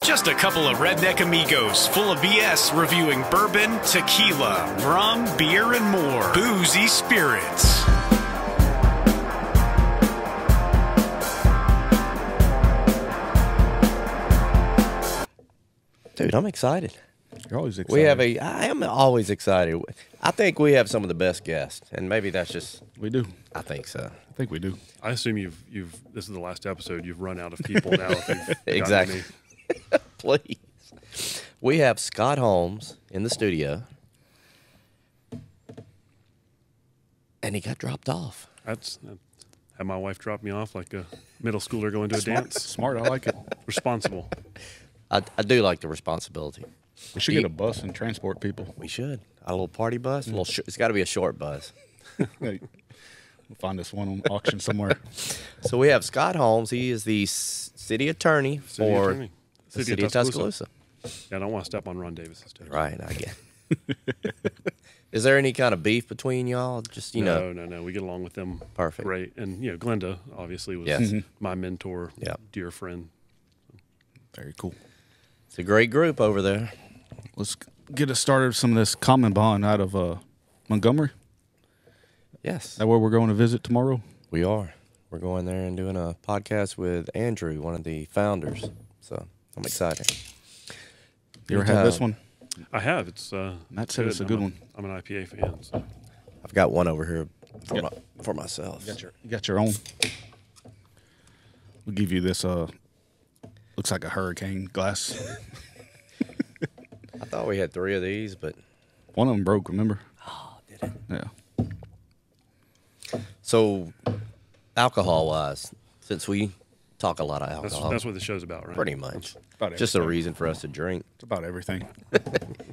Just a couple of redneck amigos full of BS reviewing bourbon, tequila, rum, beer, and more. Boozy spirits. Dude, I'm excited. You're always excited. I am always excited. I think we have some of the best guests, and maybe that's just. We do. I think so. I think we do. I assume you've. This is the last episode. You've run out of people now. If you've Exactly. Please. We have Scott Holmes in the studio, and he got dropped off. That's had my wife drop me off like a middle schooler going to a dance. Smart. I like it. Responsible. I do like the responsibility. We should get a bus and transport people. We should. A little party bus. It's got to be a short bus. Hey, we'll find us one on auction somewhere. So we have Scott Holmes. He is the city attorney for the city of Tuscaloosa. Yeah, I don't want to step on Ron Davis's toes. Right, I get. Is there any kind of beef between y'all? Just know. No. We get along with them. Perfect. Great, and Glenda obviously was my mentor, dear friend. Very cool. It's a great group over there. Let's get us started with some of this common bond out of Montgomery. Yes. Is that where we're going to visit tomorrow? We are. We're going there and doing a podcast with Andrew, one of the founders. So I'm excited. You ever had this one? I have. It's Matt said it's a good one. I'm an IPA fan. So. I've got one over here for myself. You got your own. We'll give you this. Looks like a hurricane glass. I thought we had 3 of these, but one of them broke. Remember? Oh, did it? Yeah. So, alcohol-wise, since we talk a lot of alcohol, That's what the show's about, right? pretty much. About Just a reason for us to drink. It's about everything.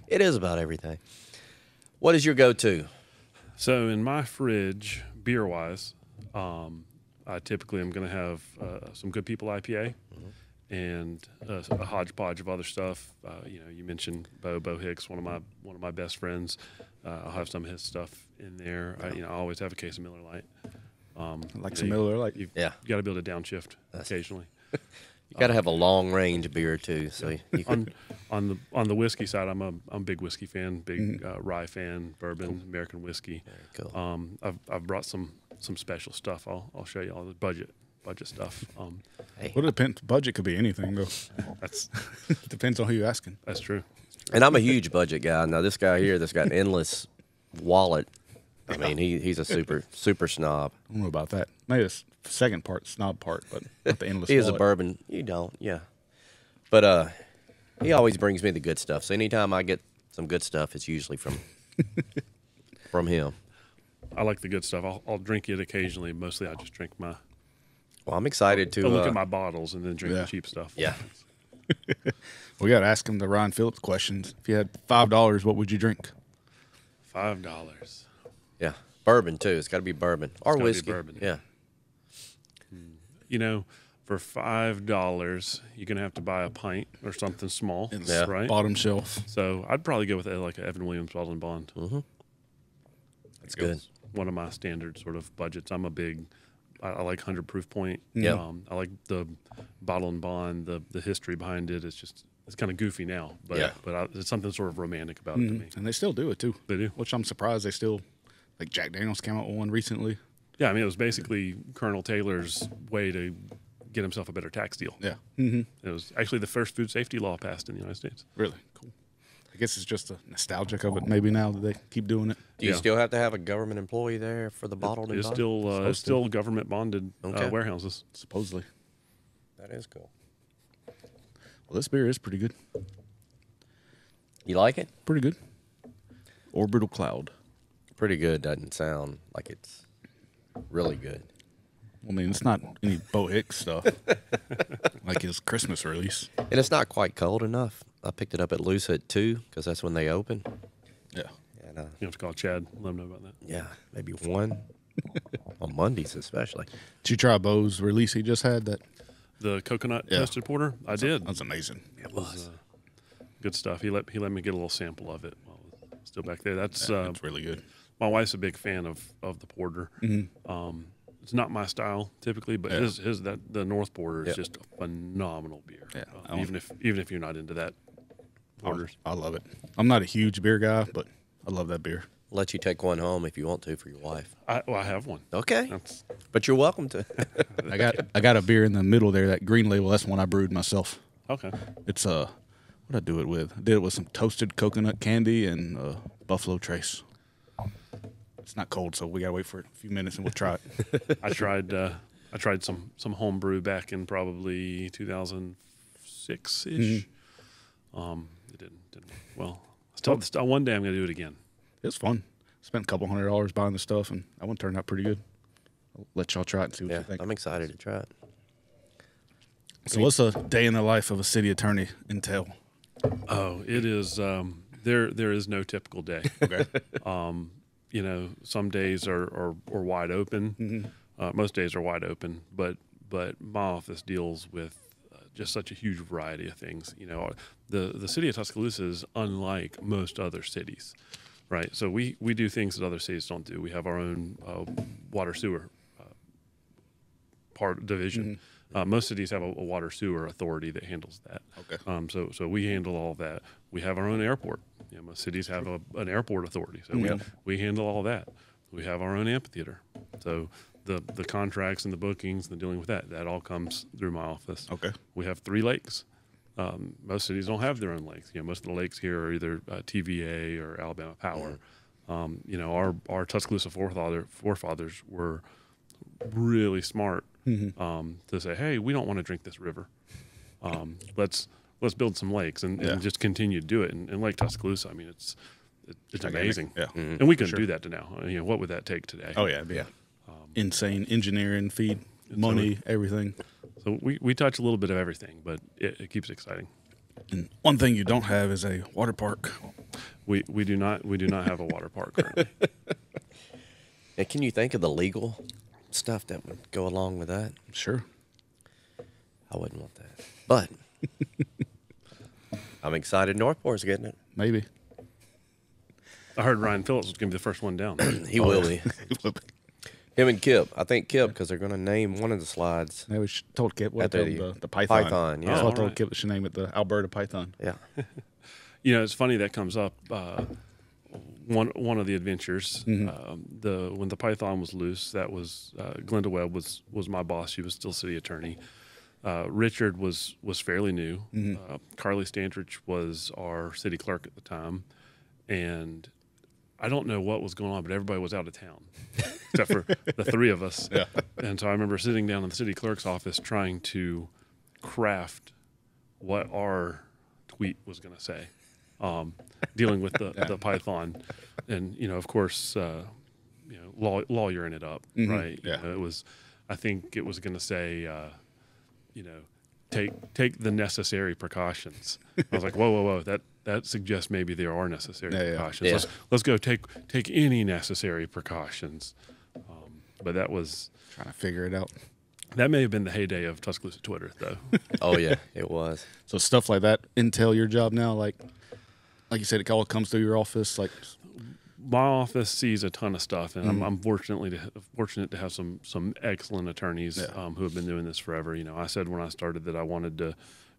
It is about everything. What is your go-to? So in my fridge, beer-wise, I typically am going to have some Good People IPA and a hodgepodge of other stuff. You mentioned Bo Hicks, one of my best friends. I'll have some of his stuff in there. I always have a case of Miller Lite. I like some Miller Lite. You got to be able to downshift occasionally. You got to have a long-range beer too. So you can... on the whiskey side, I'm a big whiskey fan, big rye fan, bourbon, American whiskey. Very cool. I've brought some special stuff. I'll show you all the budget stuff. Hey. Well, it depends. Budget could be anything, though. That's Depends on who you're asking. That's true. And I'm a huge budget guy. Now this guy here that's got an endless wallet. I mean, he's a super snob. I don't know about that. Maybe the second part, snob part, but not the endless He is a wallet. bourbon. You don't, yeah. But he always brings me the good stuff. So anytime I get some good stuff, it's usually from him. I like the good stuff. I'll drink it occasionally. Mostly, I just drink my. Well, I'm excited to I'll look at my bottles and then drink the cheap stuff. Yeah. We got to ask him the Ryan Phillips questions. If you had $5, what would you drink? $5. Yeah. Bourbon too. It's got to be bourbon or whiskey. Bourbon. Yeah. For $5, you're gonna have to buy a pint or something small, right? Bottom shelf. So I'd probably go with like an Evan Williams Bottle and Bond. That's good. One of my standard sort of budgets. I'm a big. I like 100 proof point. Yeah. I like the Bottle and Bond. The history behind it is just it's kind of goofy now, but it's something sort of romantic about it to me. And they still do it, too. They do. Which I'm surprised they still, like Jack Daniels came out with one recently. Yeah, I mean, it was basically Colonel Taylor's way to get himself a better tax deal. Yeah. It was actually the first food safety law passed in the United States. Really? Cool. I guess it's just a nostalgic of it maybe now that they keep doing it. Do you still have to have a government employee there for the bottled and bond? It's still government bonded warehouses. Supposedly. That is cool. Well, this beer is pretty good. You like it? Pretty good. Orbital Cloud. Pretty good. Doesn't sound like it's really good. I mean, it's not any Bo Hicks stuff like his Christmas release. And it's not quite cold enough. I picked it up at Lusa at 2 because that's when they open. Yeah. And, You have to call Chad, let him know about that. yeah, maybe 1 on Mondays especially. Did you try Bo's release he just had? The coconut toasted porter? I did. That's amazing. It was. Good stuff. He let me get a little sample of it while it was still back there. That's It's really good. my wife's a big fan of the porter. it's not my style typically, but the North Porter is just a phenomenal beer. Yeah, even if you're not into that porters. I love it. I'm not a huge beer guy, but I love that beer. Let you take one home if you want to for your wife. I have one. Okay, but you're welcome to. I got a beer in the middle there, that green label. That's one I brewed myself. Okay. It's what I do it with? I did it with some toasted coconut candy and Buffalo Trace. It's not cold, so we gotta wait for a few minutes and we'll try it. I tried some home brew back in probably 2006 ish. It didn't well. One day I'm gonna do it again. It's fun. Spent a couple $100 buying the stuff, and that one turned out pretty good. I'll let y'all try it and see what you think. I'm excited to try it. So what's a day in the life of a city attorney entail? Oh, it is. There is no typical day. Okay. You know, some days are wide open. Most days are wide open, but my office deals with just such a huge variety of things. You know, the city of Tuscaloosa is unlike most other cities, right? So we do things that other cities don't do. We have our own water sewer division. Most cities have a water sewer authority that handles that. Okay. So we handle all of that. We have our own airport. You know, most cities have an airport authority. So we handle all that. We have our own amphitheater. So the contracts and the bookings and the dealing with that all comes through my office. Okay. We have 3 lakes. Most cities don't have their own lakes. You know, most of the lakes here are either TVA or Alabama Power. You know, our Tuscaloosa forefathers were really smart to say, hey, we don't want to drink this river. Let's build some lakes and just continue to do it. And Lake Tuscaloosa, I mean, it's amazing. Yeah. And we couldn't do that to now. You know, what would that take today? Oh, yeah. Insane engineering, feed, money, everything. So we touch a little bit of everything, but it keeps it exciting. And one thing you don't have is a water park. We do not have a water park currently. And can you think of the legal stuff that would go along with that? Sure. I wouldn't want that. But I'm excited Northport's getting it. Maybe. I heard Ryan Phillips was going to be the first one down. He will be. Him and Kip. I think Kip, because they're going to name one of the slides. Maybe we told Kip what the Python. Python, yeah. So I Oh, told right. Kip we should name it the Alberta Python. Yeah. You know, it's funny that comes up. One of the adventures, when the Python was loose, that was Glenda Webb was my boss. She was still city attorney. Richard was fairly new. Carly Standridge was our city clerk at the time, and I don't know what was going on, but everybody was out of town except for the 3 of us. Yeah. And so I remember sitting down in the city clerk's office trying to craft what our tweet was going to say, dealing with the Python, and you know, of course, you know, lawyering it up, right? Yeah. You know, I think it was going to say, you know, take the necessary precautions. I was like, whoa, that suggests maybe there are necessary precautions. Yeah. Let's go take any necessary precautions. But that was Trying to figure it out. that may have been the heyday of Tuscaloosa Twitter, though. Oh, yeah, it was. So stuff like that entail your job now? Like you said, it all comes through your office? Like, My office sees a ton of stuff, and I'm fortunate to have some excellent attorneys who have been doing this forever. You know, I said when I started that I wanted to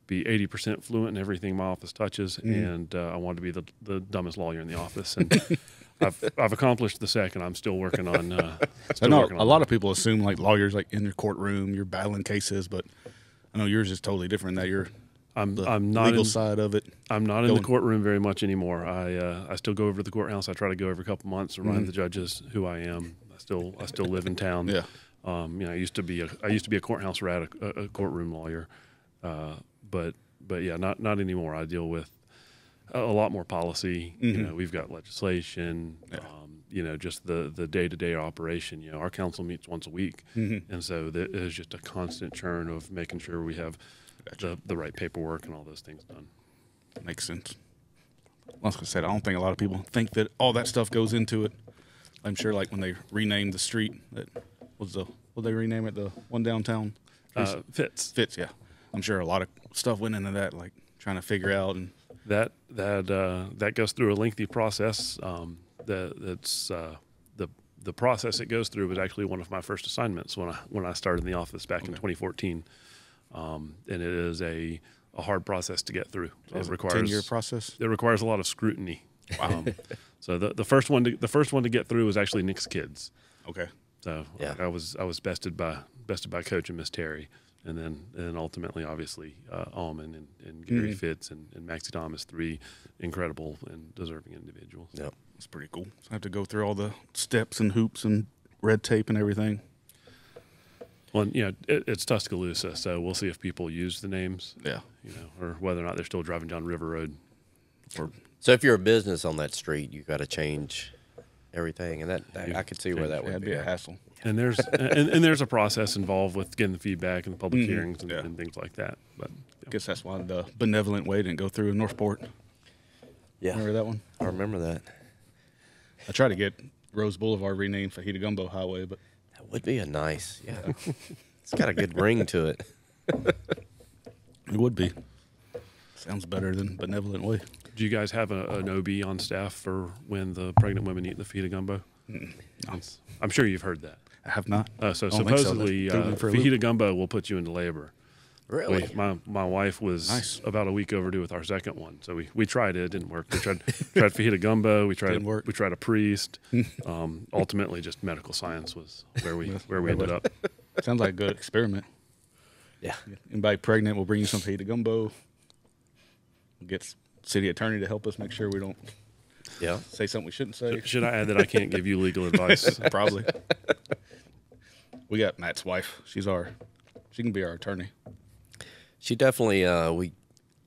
be 80% fluent in everything my office touches, and I wanted to be the dumbest lawyer in the office. And I've accomplished the second. I'm still working on. I know a lot of people assume like lawyers like in your courtroom, you're battling cases, but I know yours is totally different. That you're I'm the not legal in, side of it. I'm not in the courtroom very much anymore. I still go over to the courthouse. I try to go every couple months to remind the judges who I am. I still live in town. Yeah. You know, I used to be a courthouse rat, a courtroom lawyer, but yeah, not anymore. I deal with a lot more policy. You know, we've got legislation. You know, just the day-to-day operation. You know, our council meets once a week, and so there's just a constant churn of making sure we have the right paperwork and all those things done. Makes sense. Like I said, I don't think a lot of people think that all that stuff goes into it. I'm sure, like when they renamed the street, that was what they rename it, the one downtown. Fitz. Fitz, yeah. I'm sure a lot of stuff went into that, like trying to figure out and that goes through a lengthy process. That's the the process it goes through was actually one of my first assignments when I started in the office back in 2014, and it is a hard process to get through. It requires 10-year process. It requires a lot of scrutiny. So the first one to get through was actually Nick's kids. Okay. So Yeah. I was bested by Coach and Miss Terry, and then ultimately obviously Alman and Gary Fitz and Maxie Thomas, 3 incredible and deserving individuals. Yep. That's pretty cool. So I have to go through all the steps and hoops and red tape and everything. Well, it's Tuscaloosa, so we'll see if people use the names, Yeah. or whether or not they're still driving down River Road. So if you're a business on that street, you got to change everything, and that I could see where that would That'd be. be a hassle. And there's and there's a process involved with getting the feedback and the public hearings and, Yeah. and things like that. But I guess that's why the benevolent way didn't go through in Northport. Yeah, Remember that one? I remember that. I tried to get Rose Boulevard renamed Fajita Gumbo Highway, but That would be a nice. Yeah, it's got a good ring to it. it would be. Sounds better than benevolent way. do you guys have an OB on staff for when the pregnant women eat the fajita gumbo? I'm sure you've heard that. I have not. So I don't think so. supposedly, Threw me for a loop. fajita gumbo will put you into labor. Really? My wife was Nice. about a week overdue with our second one, so we tried it. It didn't work. We tried fajita gumbo. We tried Didn't work. we tried a priest. Ultimately, just medical science was where we ended up. Sounds like a good experiment. Yeah. Anybody pregnant, we'll bring you some Fajita Gumbo. We'll get city attorney to help us make sure we don't Yeah. say something we shouldn't say. Should I add that I can't give you legal advice? Probably. We got Matt's wife. She can be our attorney. She definitely a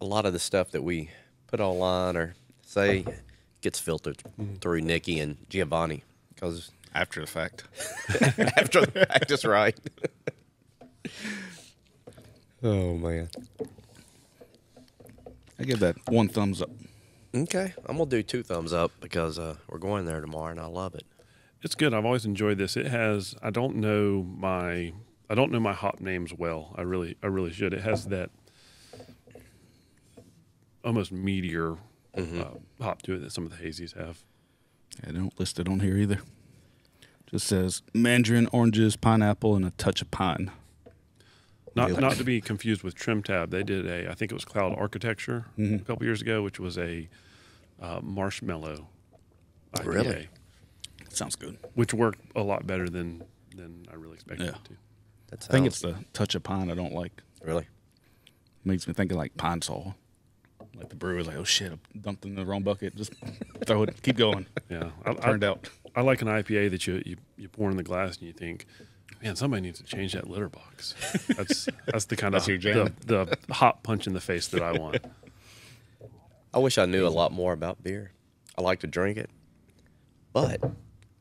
lot of the stuff that we put online or say gets filtered through Nikki and Giovanni because After the fact. after the fact is right. Oh man. I give that 1 thumbs up. Okay, I'm gonna do 2 thumbs up because we're going there tomorrow and I love it. It's good. I've always enjoyed this. It has. I don't know my hop names well. I really should. It has that almost meteor hop to it that some of the hazies have. I don't list it on here either. Just says mandarin, oranges, pineapple, and a touch of pine. Not to be confused with Trim Tab. They did I think it was Cloud Architecture a couple years ago, which was a marshmallow IPA, Really? Sounds good. which worked a lot better than I really expected Yeah. it to. That I think sounds- it's the touch of pine I don't like. really. Makes me think of like pine sol. Like the brewer's like, oh shit, I dumped in the wrong bucket. Just throw it, keep going. Yeah, Turned out. I like an IPA that you pour in the glass and you think, man, somebody needs to change that litter box. That's the kind of That's your jam. the hot punch in the face that I want. I wish I knew a lot more about beer. I like to drink it, but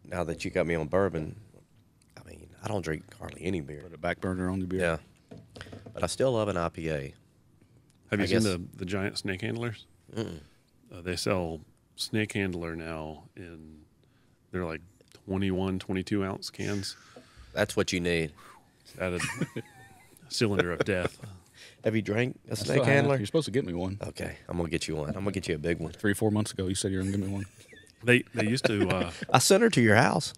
now that you got me on bourbon, I mean, I don't drink hardly any beer. Put a back burner on the beer. Yeah, but I still love an IPA. Have you I seen guess- the giant snake handlers? They sell snake handler now they're like 21, 22 ounce cans. That's what you need. Added cylinder of death. Have you drank a I still snake have- handler? You're supposed to get me one. Okay, I'm gonna get you one. I'm gonna get you a big one. 3-4 months ago, you said you were gonna give me one. They used to I sent her to your house.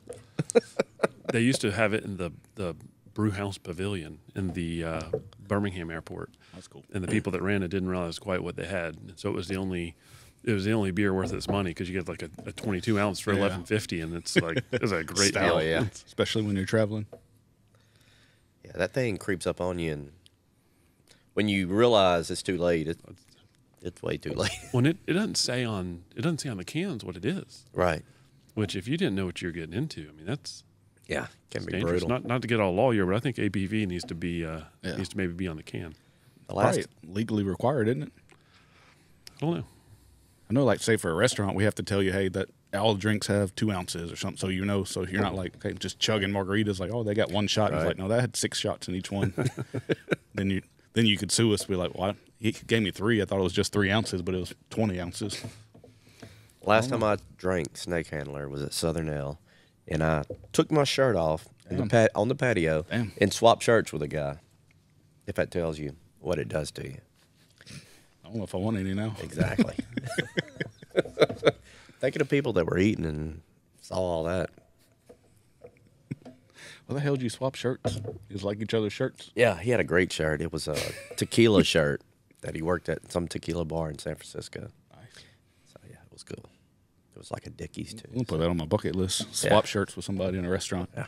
they used to have it in the brew house pavilion in the Birmingham airport. That's cool. And the people that ran it didn't realize quite what they had. And so it was the only beer worth its money because you get like a 22 ounce for Yeah. $11.50, and it's a great Stout, deal. yeah. Especially when you're traveling. Yeah, that thing creeps up on you, and when you realize it's too late, it's way too late. When it doesn't say on the cans what it is. Right. Which if you didn't know what you're getting into, I mean that's Yeah, can be dangerous. brutal. Not to get all lawyer, but I think ABV needs to be needs to maybe be on the can. The last, Probably legally required, isn't it? I don't know. I know, like, say for a restaurant, we have to tell you, hey, that all drinks have 2 ounces or something, so you know, so you're not like, okay, just chugging margaritas, like, oh, they got 1 shot. It's Right. like, no, that had 6 shots in each one. then you could sue us. Be like, well, he gave me 3. I thought it was just 3 ounces, but it was 20 ounces. last time I drank snake handler was at Southern L, and I took my shirt off on the patio Damn. and swapped shirts with a guy. If that tells you what it does to you. I don't know if I want any now. Exactly. Think of the people that were eating and saw all that. How the hell did you swap shirts? You just like each other's shirts? Yeah, he had a great shirt. It was a tequila shirt that he worked at some tequila bar in San Francisco. Nice. So yeah, it was cool. It was like a Dickies too. I'm gonna put that on my bucket list. Swap Yeah. shirts with somebody in a restaurant. Yeah.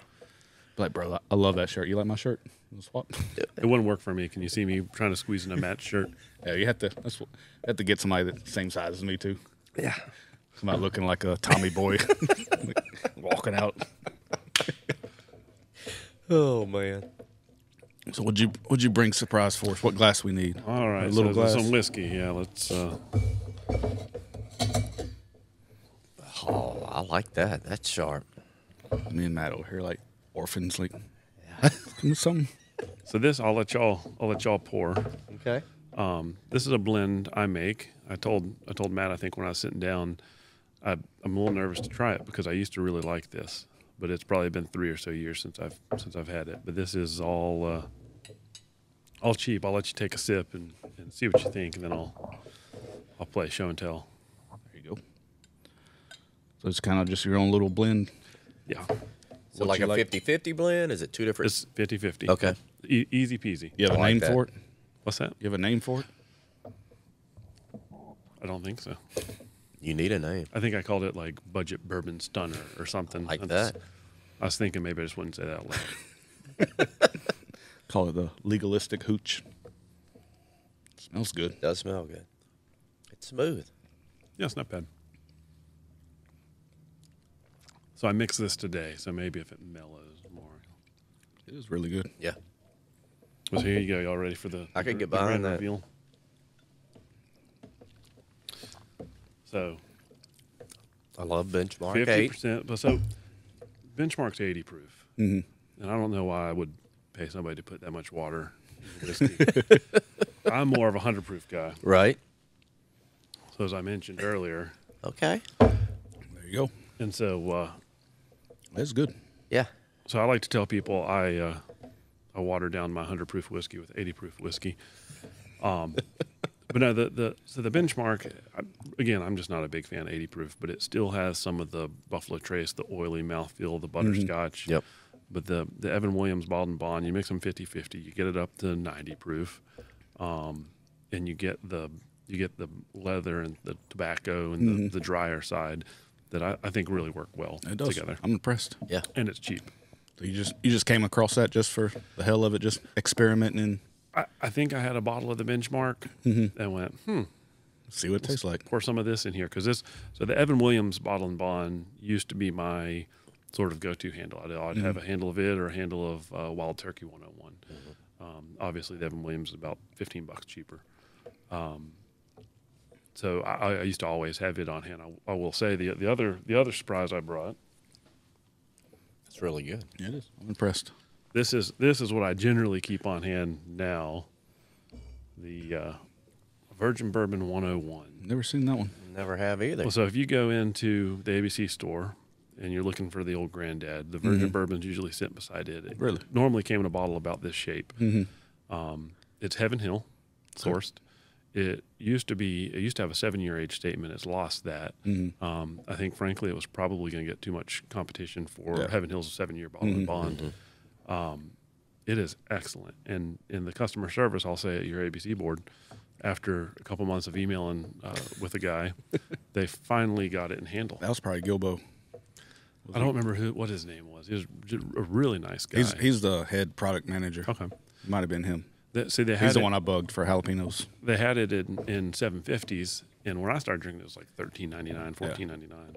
Be like, bro, I love that shirt. You like my shirt? We'll swap. It wouldn't work for me. Can you see me trying to squeeze in a match shirt? Yeah, you have to. You have to get somebody that's the same size as me too. Yeah. Somebody looking like a Tommy boy, walking out. Oh man. So would you bring surprise for us? What glass we need? All right, A little so glass. some whiskey. Yeah, let's. Oh, I like that. That's sharp. Me and Matt over here like orphans, like give me something. So this, I'll let y'all pour. Okay. This is a blend I make. I told Matt, I think when I was sitting down, I'm a little nervous to try it because I used to really like this, but it's probably been 3 or so years since I've had it. But this is all cheap. I'll let you take a sip and see what you think, and then I'll play show and tell. There you go. So it's kind of just your own little blend. Yeah, So What like you a like? 50-50 blend? Is it two different? it's 50-50. Okay. Easy peasy. You have I a like name that. for it? What's that? You have a name for it? I don't think so. You need a name. I think I called it like budget bourbon stunner or something. Like That's- that. I was thinking maybe I just wouldn't say that out loud. Call it the legalistic hooch. Smells good. Does smell good. It's smooth. Yeah, it's not bad. So I mixed this today, so maybe if it mellows more. It is really good. Yeah. So here you go. Y'all ready for the I could get the behind grand that. reveal? So I love benchmark 8. 50%. But so benchmark's 80 proof. Mhm. And I don't know why I would pay somebody to put that much water in whiskey. I'm more of a 100 proof guy. Right. So as I mentioned earlier, Okay. There you go. and so That's good. Yeah. so I like to tell people I water down my 100 proof whiskey with 80 proof whiskey. But no, the benchmark, again, I'm just not a big fan of 80 proof, but it still has some of the Buffalo Trace, the oily mouthfeel, the butterscotch. Yep. But the Evan Williams Bald and Bond, you mix them 50-50, you get it up to 90 proof, and you get the leather and the tobacco and the drier side that I think really work well It does. together. I'm impressed. Yeah. And it's cheap. So you just came across that just for the hell of it, just experimenting and I think I had a bottle of the benchmark and went, see what it tastes like. pour some of this in here because so the Evan Williams Bottle and Bond used to be my sort of go-to handle. I'd have a handle of it or a handle of Wild Turkey 101. Obviously, the Evan Williams is about $15 cheaper. So I used to always have it on hand. I will say the other surprise I brought. It's really good. Yeah, it is. I'm impressed. This is what I generally keep on hand now. The Virgin Bourbon 101. Never seen that one. Never have either. Well, so if you go into the ABC store and you're looking for the old granddad, the Virgin Bourbon's usually sitting beside it. It Really? normally came in a bottle about this shape. It's Heaven Hill sourced. It used to have a 7-year age statement. It's lost that. I think, frankly, it was probably going to get too much competition for Heaven Hill's 7-year bottle and bond. It is excellent. And in the customer service, I'll say at your ABC board, after a couple months of emailing with a guy, they finally got it in handle. That was probably Gilbo. I don't remember what his name was. He was just a really nice guy. He's the head product manager. Okay. Might have been him. See, they had He's the it- one I bugged for jalapenos. They had it in 750s, and when I started drinking, it was like $13.99, $14.99.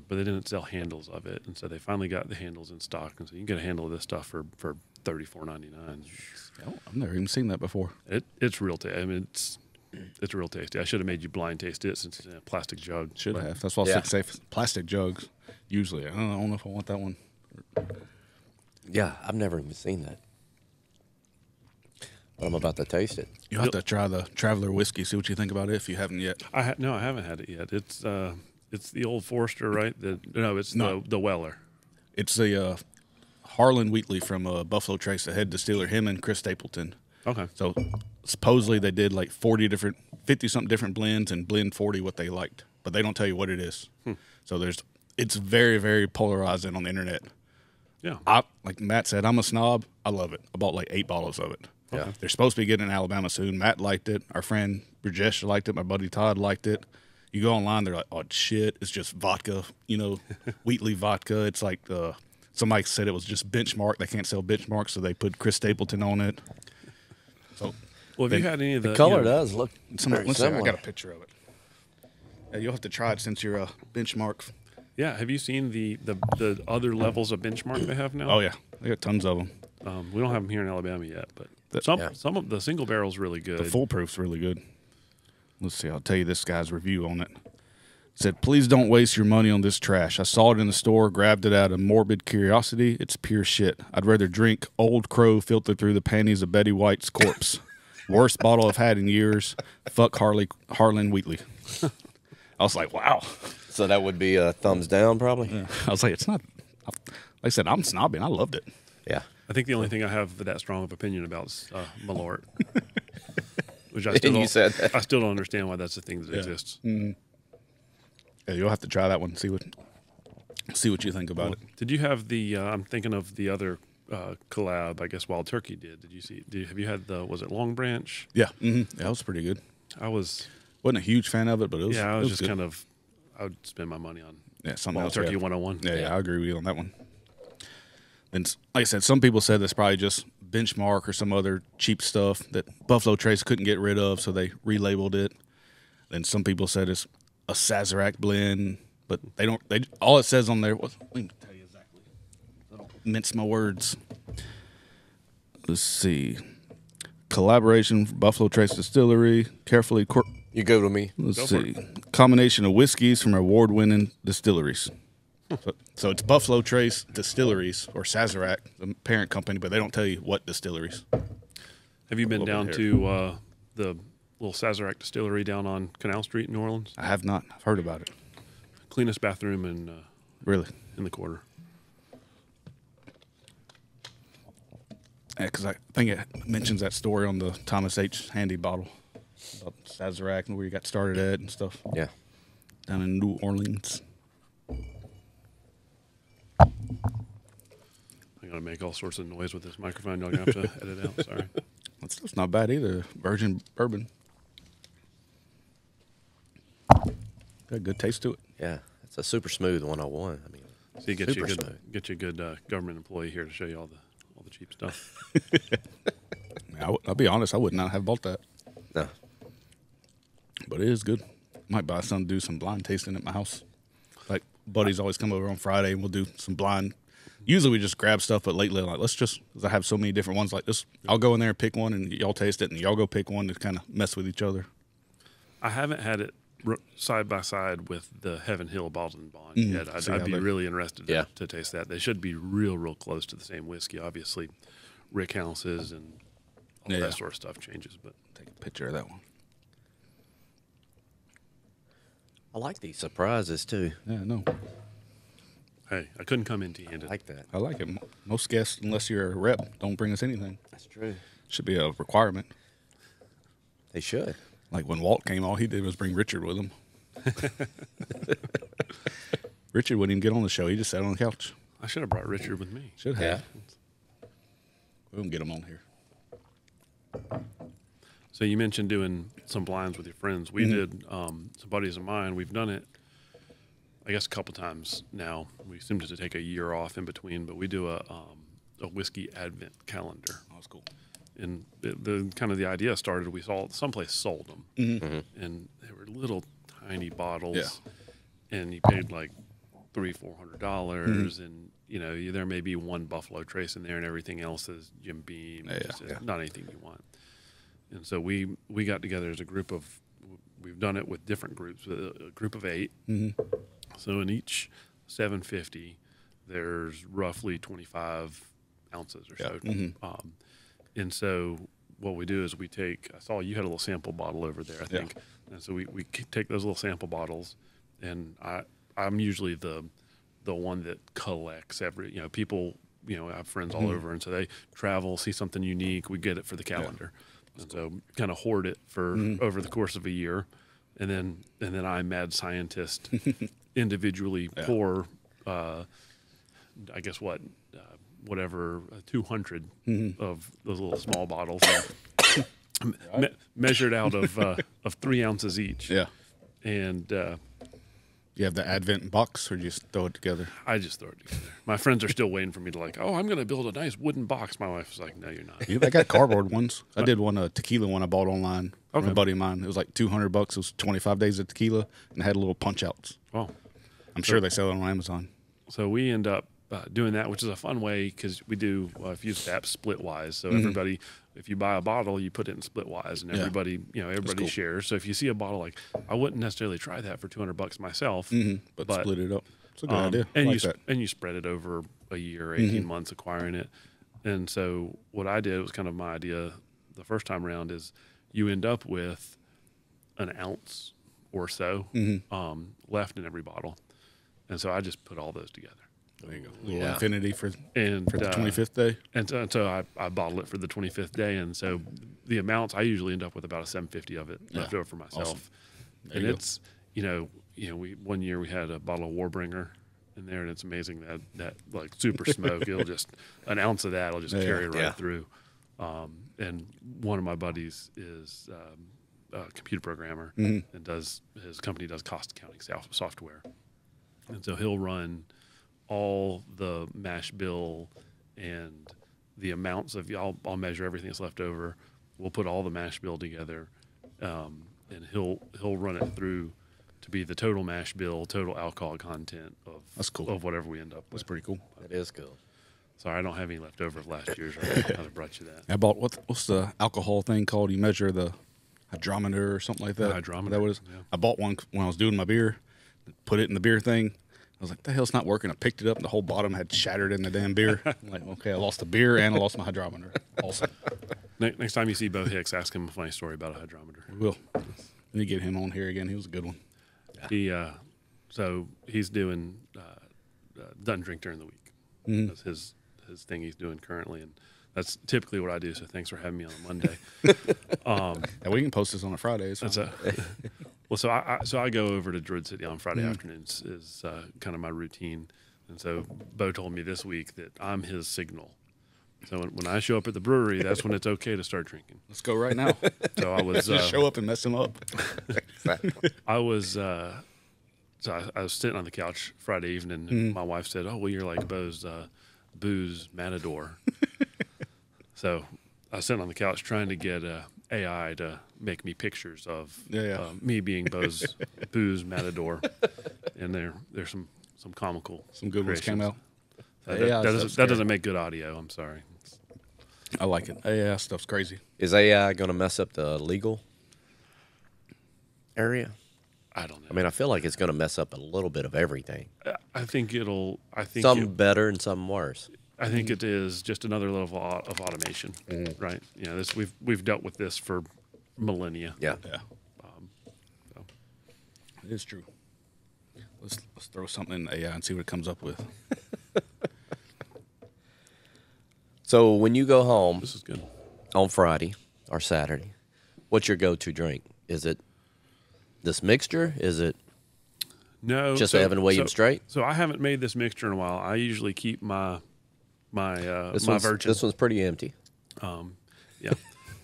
But they didn't sell handles of it, and so they finally got the handles in stock, and so you can get a handle of this stuff for $34.99. Oh, I've never even seen that before. It's real tasty. I mean, it's real tasty. I should have made you blind taste it since it's in a plastic jug. Should but have. That's why I Yeah. said safe plastic jugs. Usually, I don't know if I want that one. Yeah, I've never even seen that. But I'm about to taste it. You'll have to try the Traveler whiskey. See what you think about it if you haven't yet. No, I haven't had it yet. It's the Old Forester, right? No. The Weller. It's the Harlan Wheatley from Buffalo Trace, the head distiller, him and Chris Stapleton. Okay. So supposedly they did like 50-something different blends and blend 40 what they liked, but they don't tell you what it is. So it's very, very polarizing on the internet. Yeah. Like Matt said, I'm a snob. I love it. I bought like 8 bottles of it. Yeah. They're supposed to be getting in Alabama soon. Matt liked it. Our friend Brajesh liked it. My buddy Todd liked it. You go online, they're like, oh, shit, it's just vodka, Wheatley vodka. It's like somebody said it was just Benchmark. They can't sell Benchmark, so they put Chris Stapleton on it. So, well, have you had any of the color does look let's see, I got a picture of it. Yeah, you'll have to try it since you're a Benchmark. Yeah, have you seen the other levels of Benchmark they have now? Oh, yeah. They got tons of them. We don't have them here in Alabama yet, but some of the single barrel's really good. The full proof's really good. Let's see. I'll tell you this guy's review on it. It said, please don't waste your money on this trash. I saw it in the store, grabbed it out of morbid curiosity. It's pure shit. I'd rather drink Old Crow filtered through the panties of Betty White's corpse. Worst bottle I've had in years. Fuck Harlan Wheatley. I was like, wow. So that would be a thumbs down, probably. Yeah. I was like, it's not. Like I said, I'm snobby, and I loved it. Yeah. I think the only thing I have that strong of opinion about is Malort. Which I still don't understand why that's the thing that exists. Mm-hmm. Yeah, you'll have to try that one. See what you think about it. Did you have the? I'm thinking of the other collab. I guess Wild Turkey did. Did you see? Have you had the? Was it Long Branch? Yeah. Mm-hmm. Yeah, that was pretty good. Wasn't a huge fan of it, but it was. Yeah, I was just good. kind of. I would spend my money on something Wild else. Turkey Yeah. 101. Yeah, I agree with you on that one. And like I said, some people said that's probably just Benchmark or some other cheap stuff that Buffalo Trace couldn't get rid of, so they relabeled it. Then some people said it's a Sazerac blend, but they don't. They all it says on there. Let me tell you exactly. I don't mince my words. Let's see. Collaboration for Buffalo Trace Distillery, carefully. You go to me. Let's see. Combination of whiskeys from award-winning distilleries. So it's Buffalo Trace Distilleries, or Sazerac, the parent company, but they don't tell you what distilleries. Have you been down to the little Sazerac distillery down on Canal Street in New Orleans? I have not. I've heard about it. Cleanest bathroom Really? in the quarter. Yeah, because I think it mentions that story on the Thomas H. Handy bottle about Sazerac and where you got started at and stuff. Yeah. Down in New Orleans. I'm going to make all sorts of noise with this microphone. Y'all going to have to edit out. Sorry. That stuff's not bad either. Virgin bourbon. Got a good taste to it. Yeah. It's a super smooth 101. I mean, So you get you a good government employee here to show you all the cheap stuff. I'll be honest, I would not have bought that. No. But it is good. Might buy some, do some blind tasting at my house. Like, buddies always come over on Friday and we'll do some blind. Usually we just grab stuff, but lately, like, because I have so many different ones like this, I'll go in there and pick one and y'all taste it and y'all go pick one to kind of mess with each other. I haven't had it side by side with the Heaven Hill Bottled and Bond yet. I'd be really interested to taste that. They should be real close to the same whiskey. Obviously, rick houses and all that sort of stuff changes. But take a picture of that one. I like these surprises too. Yeah, no. Hey, I couldn't come empty-handed. I like that. I like it. Most guests, unless you're a rep, don't bring us anything. That's true. Should be a requirement. They should. Like when Walt came, all he did was bring Richard with him. Richard wouldn't even get on the show. He just sat on the couch. I should have brought Richard with me. Should have. Yeah. We won't get him on here. So you mentioned doing some blinds with your friends. We did, some buddies of mine. We've done it, I guess, a couple times now. We seem to take a year off in between, but we do a whiskey advent calendar. Oh, that's cool. And the kind of the idea started, we saw someplace sold them, and they were little tiny bottles, and you paid like $300-400, and there may be one Buffalo Trace in there, and everything else is Jim Beam, not anything you want. And so we got together as a group of, we've done it with different groups, a group of 8. So in each 750, there's roughly 25 ounces or so. And so what we do is we take, I saw you had a little sample bottle over there, I think. And so we take those little sample bottles, and I'm usually the one that collects people, I have friends all over, and so they travel, see something unique, we get it for the calendar. And so kind of hoard it for over the course of a year. And then I, mad scientist, individually pour, whatever 200 of those little small bottles, measured out of 3 ounces each. Yeah. And You have the Advent box, or do you just throw it together? I just throw it together. My friends are still waiting for me to I'm going to build a nice wooden box. My wife was like, no, you're not. Yeah, I got cardboard ones. I did a tequila one I bought online from Okay. a buddy of mine. It was like $200. It was 25 days of tequila, and it had little punch outs. Oh. I'm sure they sell it on Amazon. So we end up doing that, which is a fun way because we do, if you use the app Splitwise. So everybody, if you buy a bottle, you put it in Splitwise, and everybody, everybody cool. shares. So if you see a bottle, like I wouldn't necessarily try that for $200 myself, But split it up. It's a good idea. and I you like that. and you spread it over a year, 18 months acquiring it. And so what I did was kind of my idea the first time around is you end up with an ounce or so left in every bottle, and so I just put all those together. There you go. Little infinity for And the 25th day. And so I bottle it for the 25th day, and so the amounts I usually end up with about a 750 of it left over for myself. Awesome. There And you go. it's we one year we had a bottle of Warbringer in there, and it's amazing that like super smoke. It'll just an ounce of that will just carry right through. And one of my buddies is a computer programmer and his company does cost accounting software, and so he'll run all the mash bill and the amounts of I'll measure everything that's left over. We'll put all the mash bill together, and he'll run it through to be the total mash bill, total alcohol content of That's cool. of whatever we end up with. That's pretty cool. That is cool. Sorry, I don't have any left over of last year's. I'd have brought you that. I bought what's the alcohol thing called? You measure the hydrometer or something like that. Hydrometer, Is that what it is? yeah. I bought one when I was doing my beer. Put it in the beer thing. I was like, the hell's not working? I picked it up, and the whole bottom had shattered in the damn beer. I'm like, okay, I lost the beer and I lost my hydrometer. Awesome. Next time you see Bo Hicks, ask him a funny story about a hydrometer. We will. We need to get him on here again. He was a good one. He so he's doing doesn't drink during the week. That's his thing he's doing currently, and that's typically what I do. So thanks for having me on a Monday. Yeah, we can post this on a Friday. So. That's well, so I go over to Druid City on Friday afternoons is kind of my routine, and so Bo told me this week that I'm his signal. So when I show up at the brewery, that's when it's okay to start drinking. Let's go right now. So I was Just show up and mess him up. Exactly. I was I was sitting on the couch Friday evening, and my wife said, "Oh, well, you're like Bo's booze matador." So I was sitting on the couch trying to get AI to make me pictures of me being Bo's booze matador, and there's some comical, Some good ones came creations. out. That doesn't make good audio. I'm sorry. I like it. AI stuff's crazy. Is AI going to mess up the legal area? I don't know. I mean, I feel like it's going to mess up a little bit of everything. I think it'll. I think Some better and some worse. I think it is just another level of automation, right? You know, this we've dealt with this for millennia. Yeah. Yeah. It is true. Let's throw something in AI and see what it comes up with. So when you go home This is good. on Friday or Saturday, what's your go-to drink? Is it this mixture? Is it No, just Evan Williams straight? So I haven't made this mixture in a while. I usually keep my This my one's, virgin. this one's pretty empty. Yeah,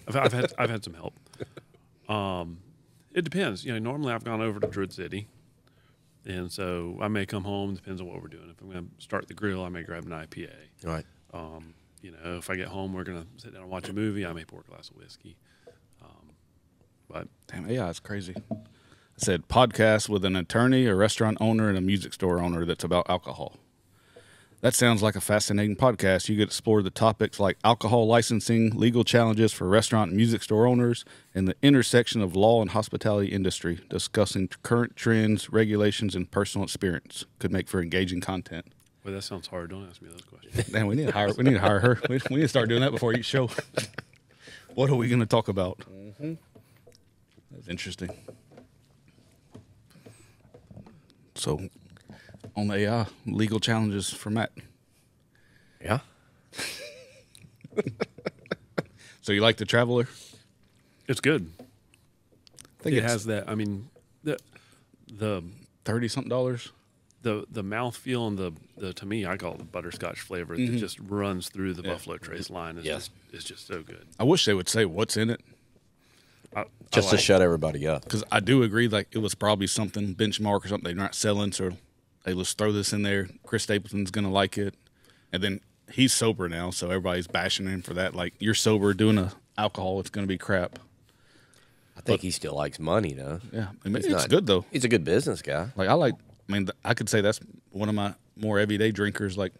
I've had some help. It depends. You know, normally I've gone over to Druid City, and so I may come home. Depends on what we're doing. If I'm going to start the grill, I may grab an IPA. All right. You know, if I get home, we're going to sit down and watch a movie. I may pour a glass of whiskey. But Damn, AI is crazy. I said podcast with an attorney, a restaurant owner, and a music store owner that's about alcohol. That sounds like a fascinating podcast. You get to explore the topics like alcohol licensing, legal challenges for restaurant and music store owners, and the intersection of law and hospitality industry, discussing current trends, regulations, and personal experience. Could make for engaging content. well, that sounds hard. Don't ask me those questions. Damn, we need to hire her. We need to start doing that before each show. What are we going to talk about? That's interesting. So, on the AI, legal challenges for Matt. Yeah. So you like the Traveler? It's good. I think It it's has that. I mean, the $30-something. the mouthfeel and the to me, I call it the butterscotch flavor that just runs through the Buffalo Trace line. Is just so good. I wish they would say what's in it. Just to shut everybody up. Because I do agree, like, it was probably something, benchmark or something they're not selling, so hey, let's throw this in there. Chris Stapleton's going to like it. And then he's sober now, so everybody's bashing him for that. Like, you're sober doing a alcohol, it's going to be crap. I think he still likes money, though. Yeah, I mean, it's good, though. He's a good business guy. Like, I could say that's one of my more everyday drinkers, like,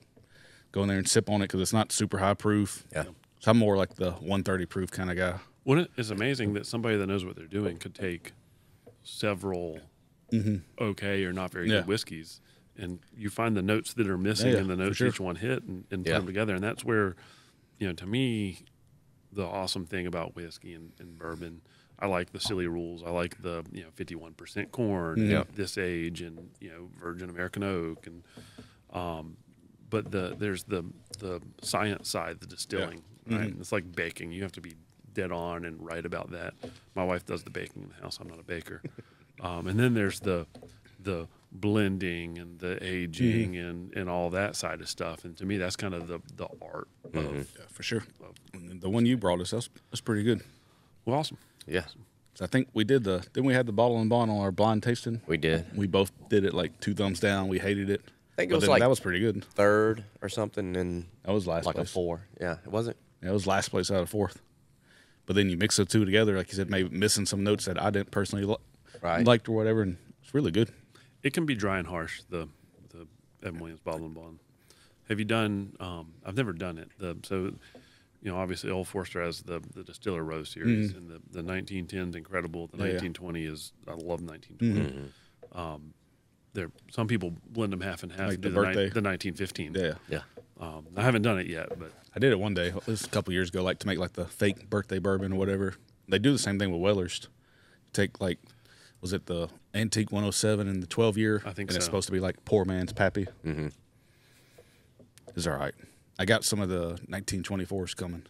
go in there and sip on it because it's not super high proof. Yeah. So I'm more like the 130 proof kind of guy. Well, it's amazing that somebody that knows what they're doing could take several okay or not very good whiskeys, and you find the notes that are missing and the notes each one hit and put them together. And that's where, to me, the awesome thing about whiskey and bourbon, I like the silly rules. I like the 51% corn at this age, and virgin American oak, and but there's the science side, the distilling. Right? It's like baking. You have to be dead on and right about that. My wife does the baking in the house. I'm not a baker. And then there's the blending and the aging and all that side of stuff. And to me, that's kind of the art of, for sure. The one you brought us, that's pretty good. Well, awesome. Yeah. So I think we did didn't we have the bottle and bond on our blind tasting? We did. We both did it like 2 thumbs down. We hated it. I think it was like that was pretty good. third or something, and That was last like place. a 4. Yeah, it wasn't. Yeah, it was last place out of 4th. But then you mix the two together, like you said, maybe missing some notes that I didn't personally liked or whatever, and it's really good. It can be dry and harsh, the Evan Williams bottle and bond. Have you done? I've never done it. Obviously Old Forester has the Distiller Rose series, and the 1910 is incredible. The 1920 is, I love 1920. Some people blend them half and half. Like do the birthday. the 1915. Yeah. I haven't done it yet, but I did it one day. It was a couple years ago, like to make like the fake birthday bourbon or whatever. They do the same thing with Weller's. Take like, was it the Antique 107 and the 12 year? I think and so. It's supposed to be like poor man's Pappy. Mm-hmm. It's all right. I got some of the 1924s coming.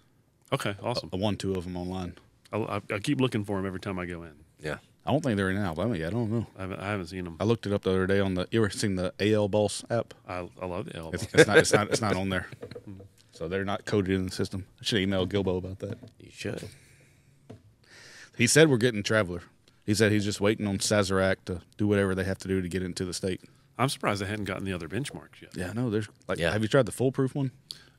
okay, awesome. I won 2 of them online. I keep looking for them every time I go in. Yeah. I don't think they're in Alabama yet. I don't know. I haven't seen them. I looked it up the other day on you ever seen the AL Boss app? I love the elbow. It's not on there. So they're not coded in the system. I should email Gilbo about that. You should. He said we're getting Traveler. He said he's just waiting on Sazerac to do whatever they have to do to get into the state. I'm surprised I hadn't gotten the other benchmarks yet. Yeah, no, there's like, Yeah. have you tried the foolproof one?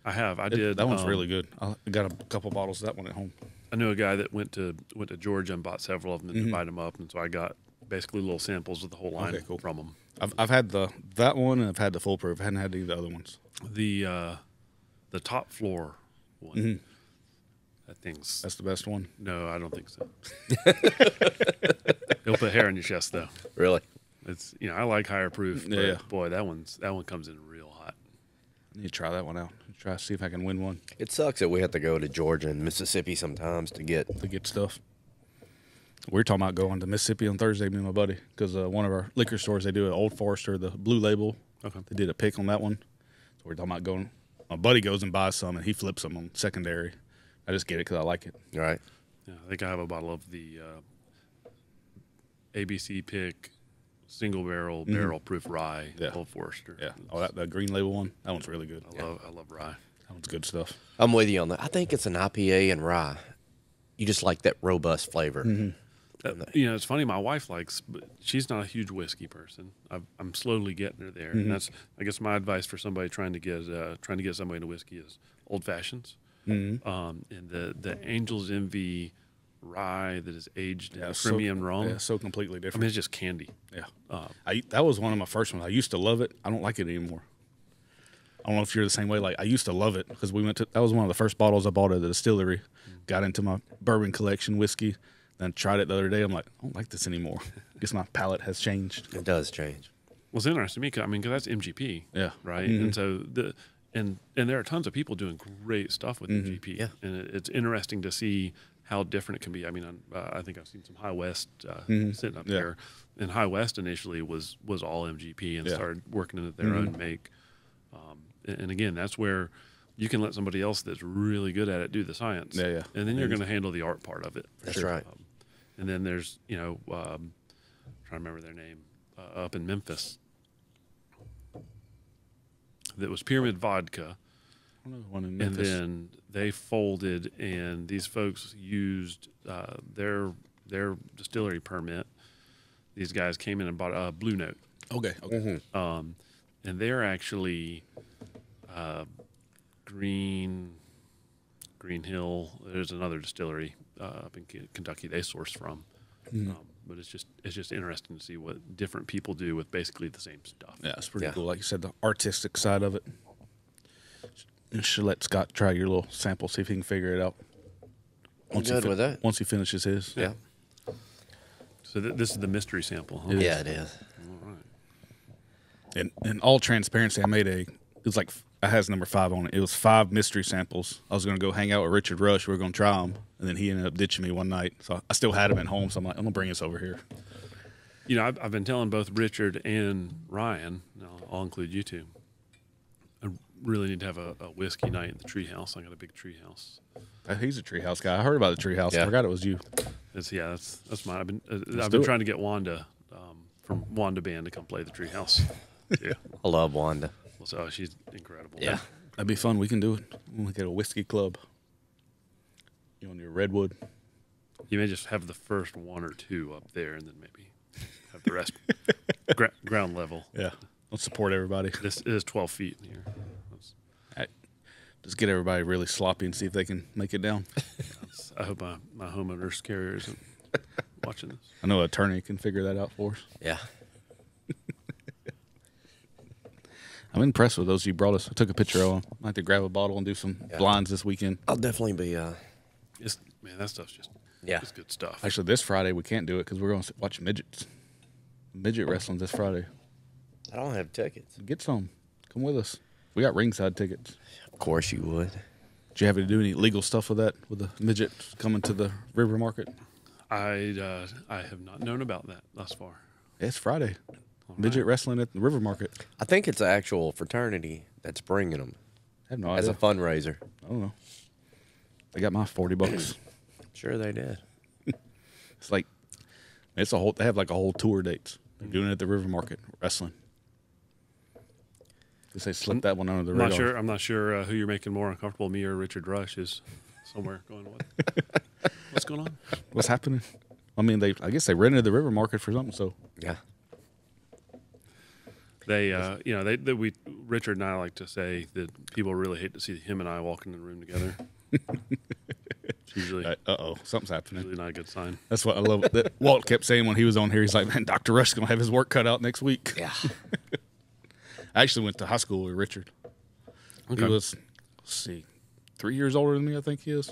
I have. I did. That one's really good. I got a couple bottles of that one at home. I knew a guy that went to Georgia and bought several of them and divided them up, and so I got basically little samples of the whole line Okay, cool. from them. I've had that one and I've had the foolproof. I hadn't had any of the other ones. The top floor one. That thing's That's the best one. no, I don't think so. It'll put hair on your chest though. Really? It's I like higher proof, but Yeah. boy, that one comes in real hot. I need to try that one out. Try to see if I can win one It sucks that we have to go to Georgia and Mississippi sometimes to get. to get stuff. We were talking about going to Mississippi on Thursday, me and my buddy, because one of our liquor stores, they do an Old Forester, the blue label. Okay. They did a pick on that one. So we're talking about going. My buddy goes and buys some, and he flips them on secondary. I just get it because I like it. Right. Yeah, I think I have a bottle of the ABC pick single barrel proof rye Yeah. Old Forester. Yeah. Oh, the green label one, that one's really good. I love rye. That one's good stuff. I'm with you on that. I think it's an IPA and rye. You just like that robust flavor. It's funny. My wife likes, but she's not a huge whiskey person. I'm slowly getting her there, and that's, I guess, my advice for somebody trying to get somebody into whiskey is old fashions. And the Angel's Envy rye that is aged in premium rum. Yeah, so completely I different. mean, it's just candy. Yeah. That was one of my first ones. I used to love it. I don't like it anymore. I don't know if you're the same way. Like, I used to love it because that was one of the first bottles I bought at the distillery. Got into my bourbon collection whiskey. Then tried it the other day. I'm like, I don't like this anymore. I guess my palate has changed. It does change. Well, it's interesting to me because that's MGP. Yeah. Right. And so and there are tons of people doing great stuff with MGP. Yeah. And it's interesting to see how different it can be. I mean, I think I've seen some High West sitting up there, and High West initially was all MGP and started working into their own make. And again, that's where you can let somebody else that's really good at it do the science. Yeah, yeah. And then you're going to handle the art part of it. That's right. And then there's, trying to remember their name, up in Memphis. that was Pyramid Vodka. I don't know, one in And Memphis. then they folded, and these folks used their distillery permit. These guys came in and bought a Blue Note, Okay. and they're actually Green Hill. There's another distillery up in Kentucky they source from. But it's just interesting to see what different people do with basically the same stuff. Yeah, it's pretty Yeah. cool. Like you said, the artistic side of it. You should let Scott try your little sample, see if he can figure it out. I'm good with that. Once he finishes his. Yeah. So this is the mystery sample, huh? Yeah, it is. All right. And in all transparency, I made it was like, it has number 5 on it. It was 5 mystery samples. I was going to go hang out with Richard Rush. We were going to try them. And then he ended up ditching me one night. So I still had him at home. So I'm like, I'm going to bring this over here. You know, I've been telling both Richard and Ryan, I'll include you two, I really need to have a whiskey night at the treehouse. I got a big treehouse. He's a treehouse guy. I heard about the treehouse. Yeah. I forgot it was you. That's mine. I've do been it. trying to get Wanda from Wanda Band to come play the treehouse. Yeah. I love Wanda. So she's incredible. Yeah. That'd be fun. We can do it. We'll get a whiskey club. You on your redwood. You may just have the first 1 or 2 up there, and then maybe have the rest ground level. Yeah. Let's support everybody. This is 12 feet in here. Just get everybody really sloppy and see if they can make it down. I hope my homeowner's carrier isn't watching this. I know an attorney can figure that out for us. Yeah. I'm impressed with those you brought us. I took a picture of them. I have to grab a bottle and do some blinds this weekend. I'll definitely be. Man, that stuff's just Yeah. it's good stuff. Actually, this Friday we can't do it because we're going to watch midgets. Midget wrestling this Friday. I don't have tickets. Get some. Come with us. We got ringside tickets. Of course you would. Did you have to do any legal stuff with that, with the midget coming to the river market? I have not known about that thus far. Yeah, it's Friday. All Midget right. wrestling at the river market. I think it's an actual fraternity that's bringing them I have no as idea. a fundraiser. I don't know. They got my $40. Sure, they did. It's like, it's a whole. They have like a whole tour dates. They're doing it at the river market wrestling. Guess they slipped that one under the radar. I'm not sure who you're making more uncomfortable, me or Richard Rush is somewhere going, what? What's going on? What's happening? I mean, I guess they rented the river market for something. So Yeah. They, Richard and I like to say that people really hate to see him and I walking in the room together. It's usually something's happening. not a good sign. That's what I love. That Walt kept saying when he was on here. He's like, man, Dr. Rush's gonna have his work cut out next week. Yeah. I actually went to high school with Richard. Okay. He was, let's see, 3 years older than me, I think he is.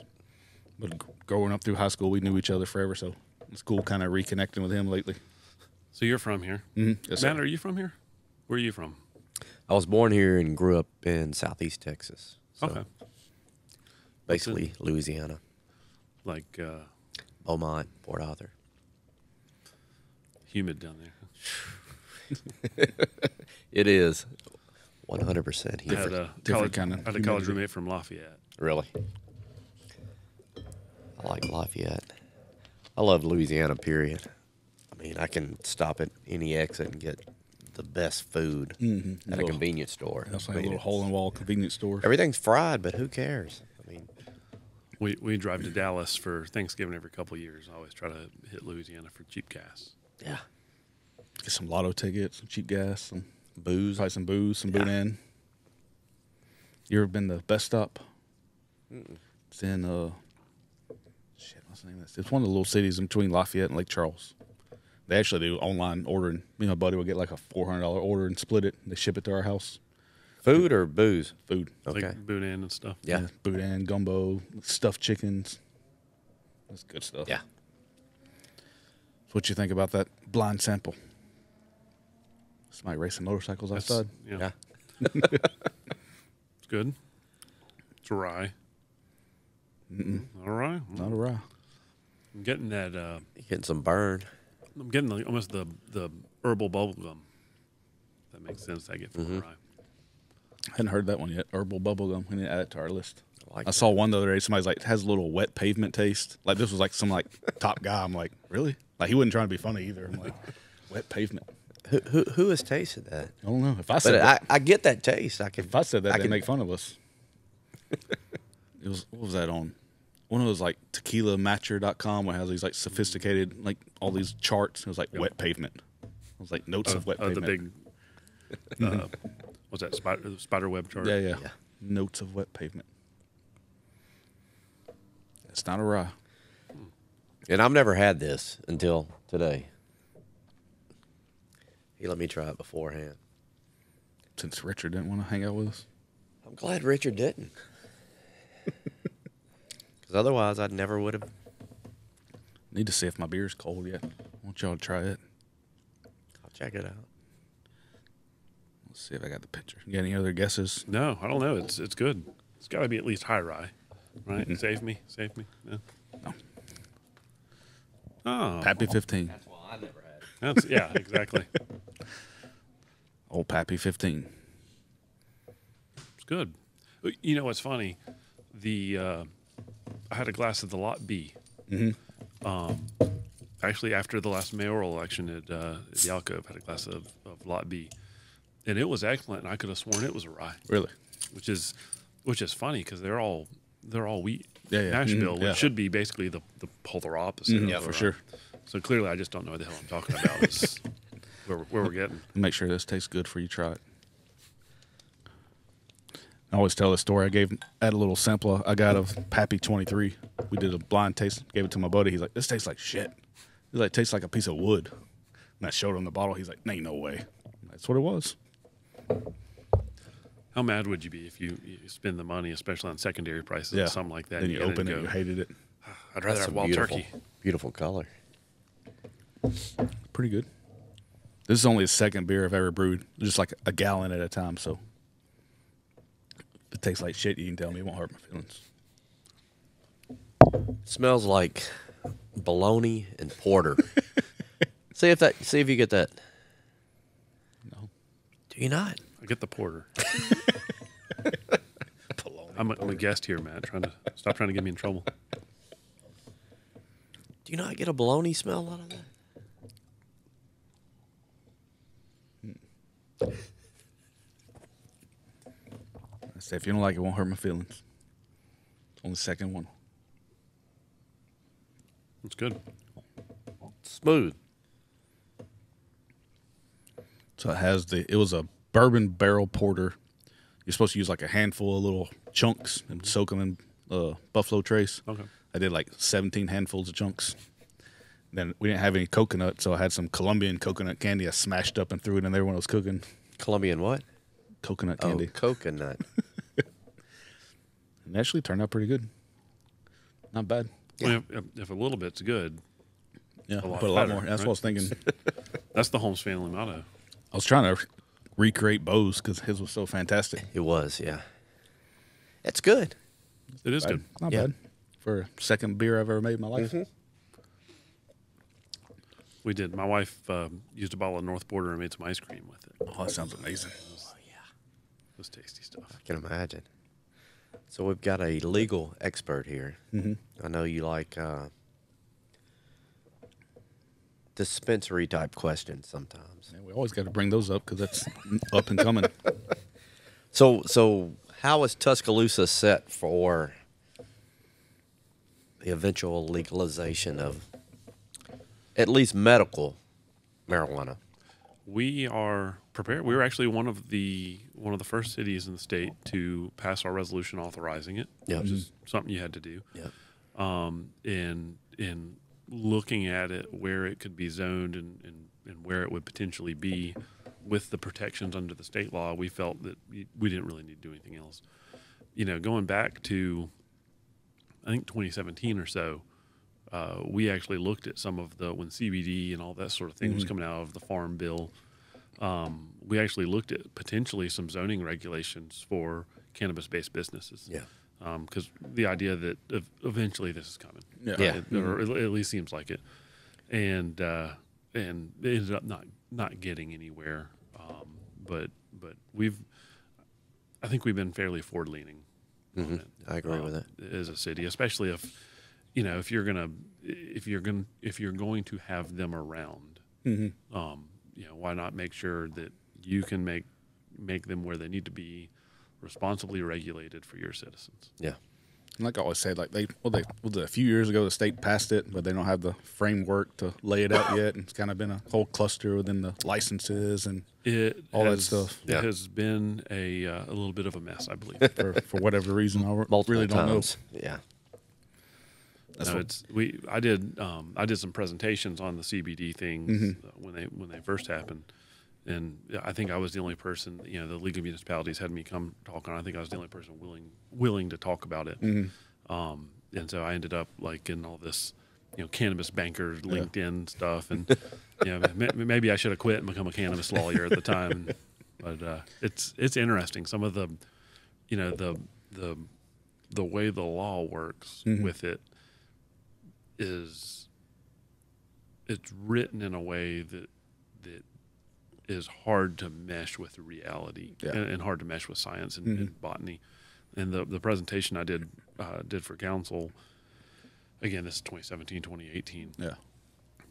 But growing up through high school, we knew each other forever. So it's cool kind of reconnecting with him lately. So you're from here. Mm-hmm. Yes, Matt, sir. are you from here? Where are you from? I was born here and grew up in Southeast Texas. So Okay. basically Louisiana, Like Beaumont, Port Arthur. humid down there. It is 100% I here. had a different college, kind of I had a college humidity. roommate from Lafayette. Really? I like Lafayette. I love Louisiana, period. I mean, I can stop at any exit and get the best food at a Little- convenience store. That's I like a mean, little hole-in-wall convenience store. everything's fried, but who cares? I mean, We drive to Dallas for Thanksgiving every couple of years. I always try to hit Louisiana for cheap gas. yeah. Get some lotto tickets, some cheap gas, some Booze. probably some booze, some boudin. You ever been to Best Stop? It's in what's the name of this? It's one of the little cities in between Lafayette and Lake Charles. They actually do online ordering. Me and my buddy will get like a $400 order and split it. They ship it to our house. Food or booze? Food. Okay. Like boudin and stuff. Yeah. Boudin, gumbo, stuffed chickens. That's good stuff. Yeah. So what you think about that blind sample? Somebody racing motorcycles That's- outside. Yeah. Yeah. It's good. It's rye. All right. Not a rye. I'm getting that. You getting some burn. I'm getting almost the herbal bubble gum. That makes sense. I get from rye. I hadn't heard that one yet. Herbal bubblegum. We need to add it to our list. I like I saw one the other day. Somebody's like, it has a little wet pavement taste. Like this was like some like top guy. I'm like, really? Like he wasn't trying to be funny either. I'm like, wet pavement. Who has tasted that? I don't know. If I said But I get that taste. if I said that, they'd could make fun of us. It was, what was that on? One of those like tequilamatcher.com where it has these like sophisticated, like all these charts. It was like wet pavement. It was like notes of wet pavement. The big, what's that, spider web chart? Yeah. Notes of wet pavement. It's not a rye. And I've never had this until today. He let me try it beforehand. Since Richard didn't want to hang out with us. I'm glad Richard didn't. Because otherwise, I never would have. Need to see if my beer's cold yet. I want y'all to try it. I'll check it out. Let's see if I got the picture. You got any other guesses? No, I don't know. It's good. It's got to be at least high rye, right? Mm-hmm. Save me. Yeah. No. Oh, Pappy 15. That's why I never had it. yeah, exactly. Old Pappy 15. It's good. You know what's funny? I had a glass of the Lot B. Actually, after the last mayoral election at the Alcove, had a glass of Lot B, and it was excellent. And I could have sworn it was a rye, Really? which is funny because they're all wheat. Yeah. Nashville, Mhm, yeah. which should be basically the polar opposite. Yeah, of for a sure. rye. So clearly, I just don't know what the hell I'm talking about. Is where we're getting. Make sure this tastes good before you try it. I always tell the story. I had a little sample I got of Pappy 23. We did a blind taste. Gave it to my buddy. He's like, "This tastes like shit." He's like, "It tastes like a piece of wood." And I showed him the bottle. He's like, "Ain't no way." That's what it was. How mad would you be if you spend the money, especially on secondary prices, Yeah. or something like that? Then and you get open it, and and you go, hated it. I'd rather have wild turkey. Beautiful color. Pretty good. This is only the second beer I've ever brewed, just like a gallon at a time. So if it tastes like shit, you can tell me. It won't hurt my feelings. Smells like bologna and porter. See if you get that. No. Do you not? I get the porter. I'm a guest here, Matt. Stop trying to get me in trouble. Do you not get a bologna smell out of that? I say if you don't like it, it won't hurt my feelings. Only second one. It's good. Smooth. So it was a bourbon barrel porter. You're supposed to use like a handful of little chunks and soak them in Buffalo Trace. Okay. I did like 17 handfuls of chunks. Then we didn't have any coconut, so I had some Colombian coconut candy. I smashed up and threw it in there when I was cooking. Colombian what? Coconut candy. Oh, coconut. And it actually turned out pretty good. Not bad. Well, if a little bit's good, Yeah, A lot put a lot better, more. That's right? what I was thinking. that's the Holmes family motto. I was trying to recreate Bo's because his was so fantastic. It was, yeah. It's good. It is good. Not Yeah. bad. For a second beer I've ever made in my life. We did. My wife used a bottle of North Border and made some ice cream with it. Oh, that sounds amazing. It was tasty stuff. I can imagine. So we've got a legal expert here. I know you like dispensary type questions sometimes. Yeah, we always got to bring those up because that's up and coming. So how is Tuscaloosa set for the eventual legalization of at least medical marijuana? We are prepared. We were actually one of the first cities in the state to pass our resolution authorizing it, Yep. which is something you had to do. Yeah. In looking at it, where it could be zoned and where it would potentially be with the protections under the state law, we felt that we didn't really need to do anything else. You know, going back to, I think 2017 or so, we actually looked at some of when CBD and all that sort of thing was coming out of the Farm Bill. We actually looked at potentially some zoning regulations for cannabis-based businesses. Yeah. Because the idea that eventually this is coming. Yeah. Or at least seems like it. And it ended up not getting anywhere. But I think we've been fairly forward-leaning on it. I agree with that. As a city, especially if you're going to have them around, why not make sure that you can make them where they need to be, responsibly regulated for your citizens. Yeah. And like I always say, like a few years ago the state passed it, but they don't have the framework to lay it out yet. And it's kind of been a whole cluster within the licenses and all that stuff. It has been a little bit of a mess, I believe. for whatever reason. I really don't know. Yeah. I did some presentations on the CBD things when they first happened, and I think I was the only person. The League of Municipalities had me come talk on. I think I was the only person willing to talk about it, and so I ended up like in all this, cannabis banker LinkedIn stuff, and maybe I should have quit and become a cannabis lawyer at the time, but it's interesting. Some of the way the law works with it. It's written in a way that is hard to mesh with reality and hard to mesh with science and botany. And the presentation I did for council, again, this is 2017, 2018. Yeah,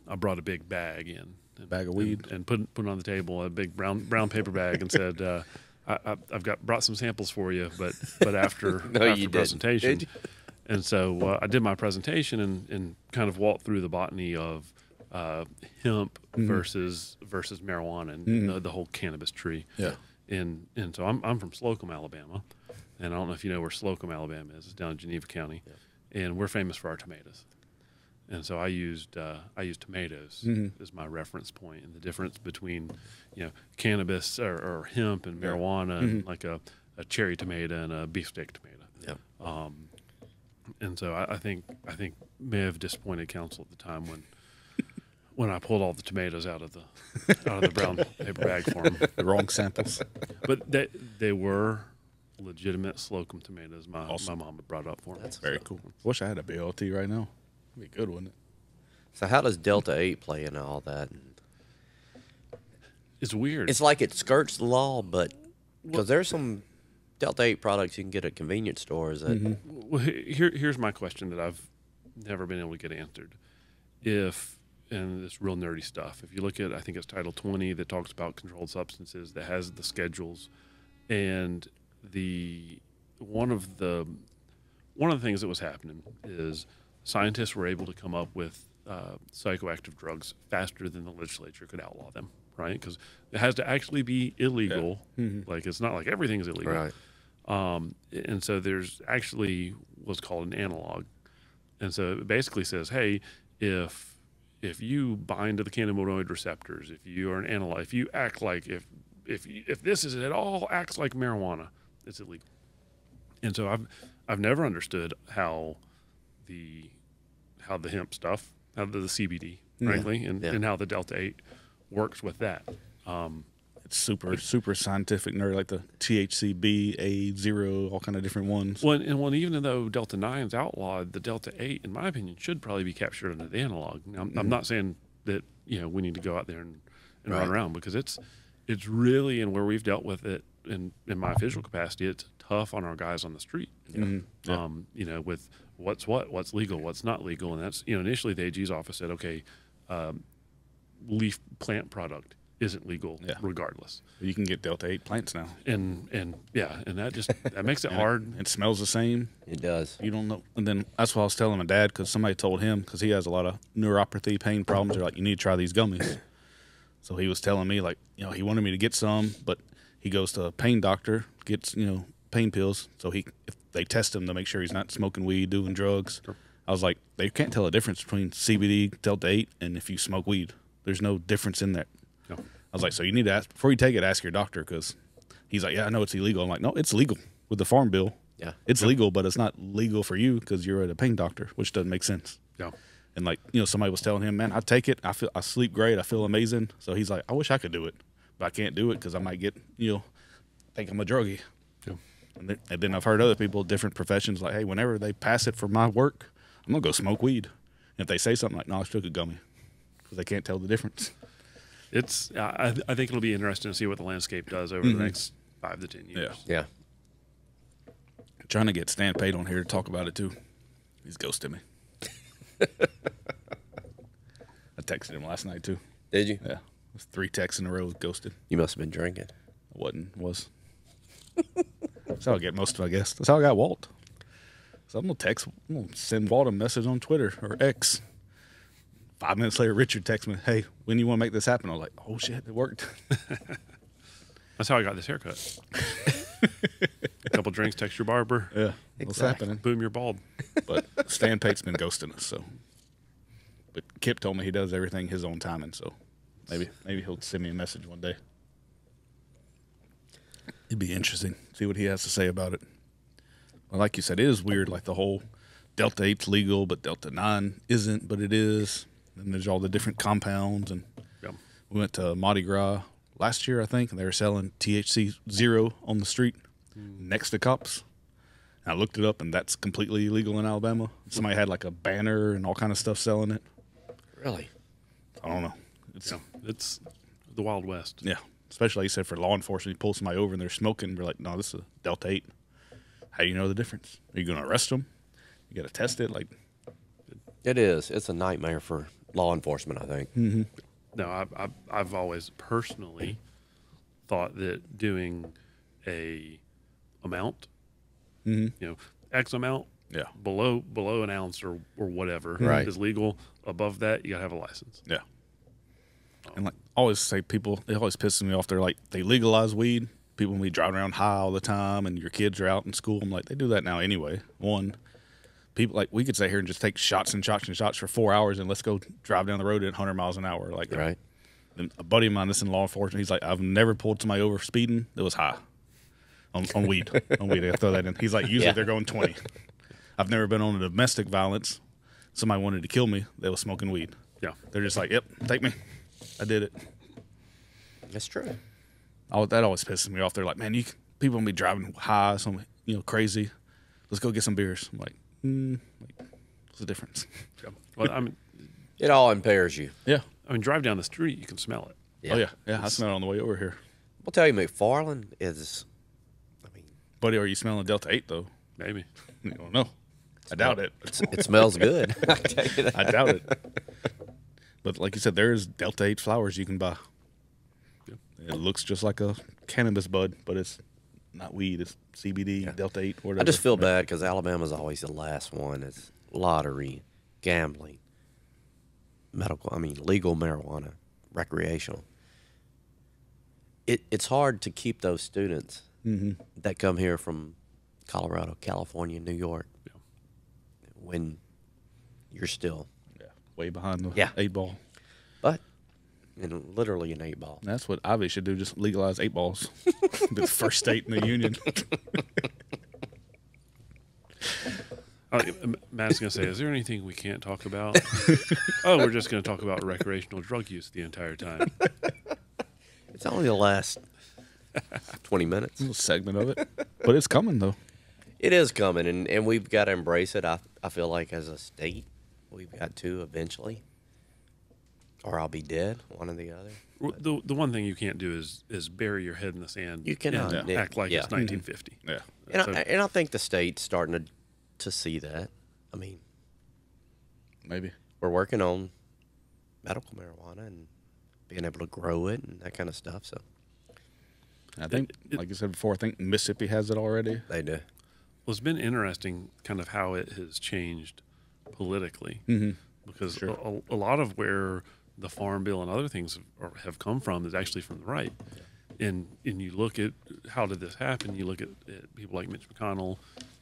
I brought a big bag in, bag of weed, and put it on the table, a big brown paper bag, and said, "I've brought some samples for you, but after the presentation." Did you? And so I did my presentation and kind of walked through the botany of hemp versus marijuana and the whole cannabis tree. Yeah. And so I'm from Slocum, Alabama, and I don't know if you know where Slocum, Alabama is. It's down in Geneva County, and we're famous for our tomatoes. And so I used tomatoes as my reference point, and the difference between cannabis or hemp and marijuana, and like a cherry tomato and a beefsteak tomato. Yeah. And so I think may have disappointed council at the time when I pulled all the tomatoes out of the brown paper bag for them. The wrong samples. But they were legitimate Slocum tomatoes. My mom had brought up for me. That's very cool. Wish I had a BLT right now. That'd be good, wouldn't it? So how does Delta 8 play into all that? It's weird. It's like it skirts the law, but because there's some Delta 8 products you can get at convenience stores. Well, here's my question that I've never been able to get answered. And it's real nerdy stuff. If you look at, I think it's Title 20 that talks about controlled substances, that has the schedules, and one of the things that was happening is scientists were able to come up with psychoactive drugs faster than the legislature could outlaw them, right? Because it has to actually be illegal. Yeah. Like it's not like everything's illegal. Right. And so there's actually what's called an analog. And so it basically says, hey, if you bind to the cannabinoid receptors, if you are an analog, if you act like, if this is at all acts like marijuana, it's illegal. And so I've never understood how the hemp stuff, how the CBD, frankly, and how the Delta 8 works with that. It's super scientific nerd, like the THCB, A0, all kind of different ones. Well, even though Delta 9's outlawed, the Delta 8, in my opinion, should probably be captured under the analog. I'm not saying that we need to go out there and run around, because it's really, and where we've dealt with it in my official capacity, it's tough on our guys on the street. With what's legal, what's not legal, and that's initially the AG's office said, okay, leaf plant product isn't legal regardless. You can get Delta 8 plants now. And that makes it hard. It smells the same. It does. You don't know. And then that's what I was telling my dad, because somebody told him, because he has a lot of neuropathy, pain problems. They're like, you need to try these gummies. So he was telling me, like, he wanted me to get some, but he goes to a pain doctor, gets, pain pills. So if they test him to make sure he's not smoking weed, doing drugs. Sure. I was like, they can't tell the difference between CBD, Delta 8, and if you smoke weed. There's no difference in that. No. I was like, so you need to ask, before you take it, ask your doctor, because he's like, yeah, I know it's illegal. I'm like, no, it's legal with the farm bill. Yeah. It's legal, but it's not legal for you because you're at a pain doctor, which doesn't make sense. Yeah. And like, somebody was telling him, man, I take it. I sleep great. I feel amazing. So he's like, I wish I could do it, but I can't do it because I might get, think I'm a druggie. Yeah. And then I've heard other people, different professions, like, hey, whenever they pass it for my work, I'm going to go smoke weed. And if they say something like, no, I took a gummy, because they can't tell the difference. I think it'll be interesting to see what the landscape does over the next 5 to 10 years. Yeah. Trying to get Stan Pate on here to talk about it too. He's ghosted me. I texted him last night too. Did you? Yeah. was 3 texts in a row ghosted. You must have been drinking. Was. That's how I get most of, I guess. That's how I got Walt. So I'm gonna send Walt a message on Twitter or X. 5 minutes later, Richard texts me, "Hey, when you want to make this happen?" I was like, "Oh shit, it worked." That's how I got this haircut. A couple drinks, text your barber. Yeah, what's happening? Boom, you're bald. But Stan Pate's been ghosting us, so. But Kip told me he does everything his own timing, so maybe he'll send me a message one day. It'd be interesting. See what he has to say about it. Well, like you said, it is weird. Like the whole Delta 8's legal, but Delta 9 isn't, but it is. And there's all the different compounds. And we went to Mardi Gras last year, I think, and they were selling THC 0 on the street next to cops. And I looked it up, and that's completely illegal in Alabama. Somebody had like a banner and all kind of stuff selling it. Really? I don't know. It's the Wild West. Yeah. Especially, like you said, for law enforcement, you pull somebody over and they're smoking. We're like, no, this is a Delta 8. How do you know the difference? Are you going to arrest them? You got to test it? Like, It is. It's a nightmare for law enforcement, I think. Mm-hmm. No, I've always personally thought that doing a amount, X amount, yeah. below an ounce or whatever Right. is legal. Above that, you gotta have a license. Yeah. And like, I always say people, it always pisses me off. They're like, they legalize weed. People will be driving around high all the time and your kids are out in school. I'm like, they do that now anyway. People, like, we could sit here and just take shots and shots and shots for 4 hours and let's go drive down the road at 100 miles an hour. Like, Right. And a buddy of mine that's in law enforcement, he's like, I've never pulled somebody over speeding that was high on weed. On weed, I throw that in. He's like, usually they're going 20. I've never been on a domestic violence. Somebody wanted to kill me. They was smoking weed. Yeah. They're just like, yep, take me. I did it. That's true. That always pisses me off. They're like, man, people gonna be driving high, some crazy. Let's go get some beers. I'm like, what's the difference? Yeah. Well, I mean, It all impairs you. Yeah. drive down the street, you can smell it. Yeah. Oh yeah. I smell it on the way over here. I'll tell you, McFarland is. Buddy, are you smelling Delta 8 though? Maybe. You don't know. I doubt it. It smells good. I tell you that. I doubt it. But like you said, there's Delta 8 flowers you can buy. Yeah. It looks just like a cannabis bud, but it's not weed. It's CBD, Delta 8, whatever. I just feel bad because Alabama's always the last one. It's lottery, gambling, legal marijuana, recreational. It's hard to keep those students that come here from Colorado, California, New York, when you're still way behind the 8 ball. But literally an 8 ball. That's what Ivy should do, just legalize 8 balls. Be the first state in the union. Matt's going to say, is there anything we can't talk about? Oh, we're just going to talk about recreational drug use the entire time. It's only the last 20 minutes. A little segment of it. But it's coming, though. It is coming, and we've got to embrace it. I feel like as a state, we've got to eventually. Or I'll be dead, one or the other. The one thing you can't do is bury your head in the sand. You cannot. and act like it's 1950. Yeah. And I think the state's starting to see that. I mean, Maybe. we're working on medical marijuana and being able to grow it and that kind of stuff. So I think, like I said before, I think Mississippi has it already. they do. Well, it's been interesting kind of how it has changed politically because a lot of where the Farm Bill and other things have come from is actually from the right. And you look at how did this happen? You look at people like Mitch McConnell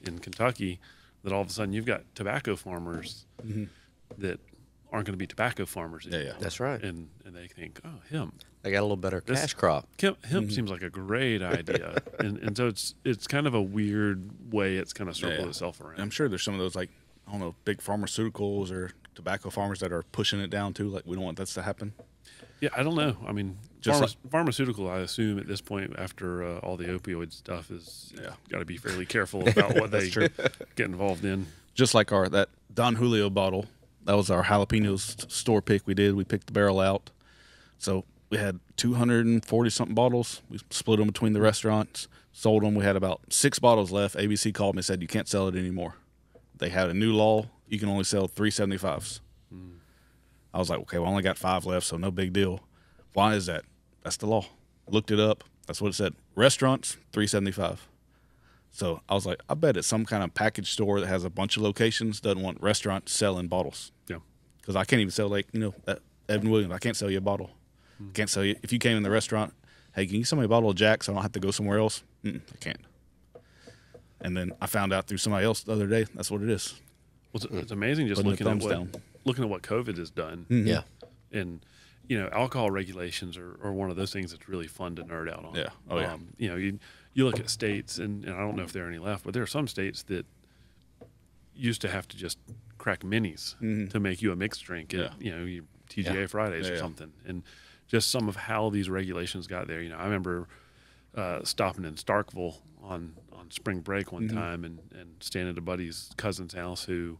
in Kentucky, that all of a sudden you've got tobacco farmers that aren't going to be tobacco farmers anymore. Yeah. That's right. And they think, oh, him. They got a little better cash crop. Hemp seems like a great idea. and so it's kind of a weird way it's kind of circled itself around. And I'm sure there's some of those, like, I don't know, big pharmaceuticals or tobacco farmers that are pushing it down too. Like, we don't want that to happen. Yeah, I don't know. I mean, Just pharmaceutical, I assume at this point, after all the opioid stuff, is got to be fairly careful about what they get involved in. Just like that Don Julio bottle, that was our jalapenos store pick we did. We picked the barrel out. So we had 240-something bottles. We split them between the restaurants, sold them. We had about 6 bottles left. ABC called me and said, you can't sell it anymore. They had a new law. You can only sell 375s. I was like, okay, well, I only got 5 left, so no big deal. Why is that? That's the law. Looked it up. That's what it said. Restaurants, $3.75. So I was like, I bet it's some kind of package store that has a bunch of locations doesn't want restaurants selling bottles. Yeah. Because I can't even sell, like, at Evan Williams, I can't sell you a bottle. Can't sell you. If you came in the restaurant, hey, can you sell me a bottle of Jack so I don't have to go somewhere else? I can't. And then I found out through somebody else the other day, that's what it is. Well, it's amazing just looking at what COVID has done. Yeah. And, alcohol regulations are one of those things that's really fun to nerd out on. Yeah. Oh, yeah. You look at states, and I don't know if there are any left, but there are some states that used to have to just crack minis to make you a mixed drink at, your TGA Fridays or something. And just some of how these regulations got there. I remember stopping in Starkville on spring break one time and staying at a buddy's cousin's house who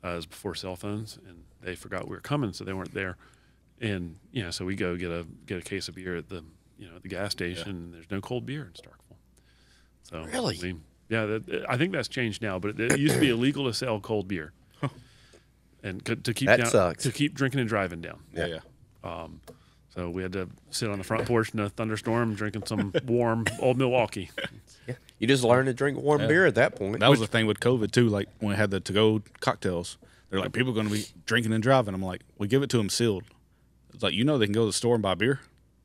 was before cell phones, and they forgot we were coming, so they weren't there. And so we go get a case of beer at the gas station, and there's no cold beer in Starkville. So Really? I think that's changed now, but it used to be illegal to sell cold beer, and to keep drinking and driving down. Yeah. So we had to sit on the front porch in a thunderstorm drinking some warm old Milwaukee. Yeah. You just learn to drink warm beer at that point. That was the thing with COVID, too. Like, when we had the to-go cocktails, they're like, people are going to be drinking and driving. I'm like, we give it to them sealed. It's like, they can go to the store and buy beer.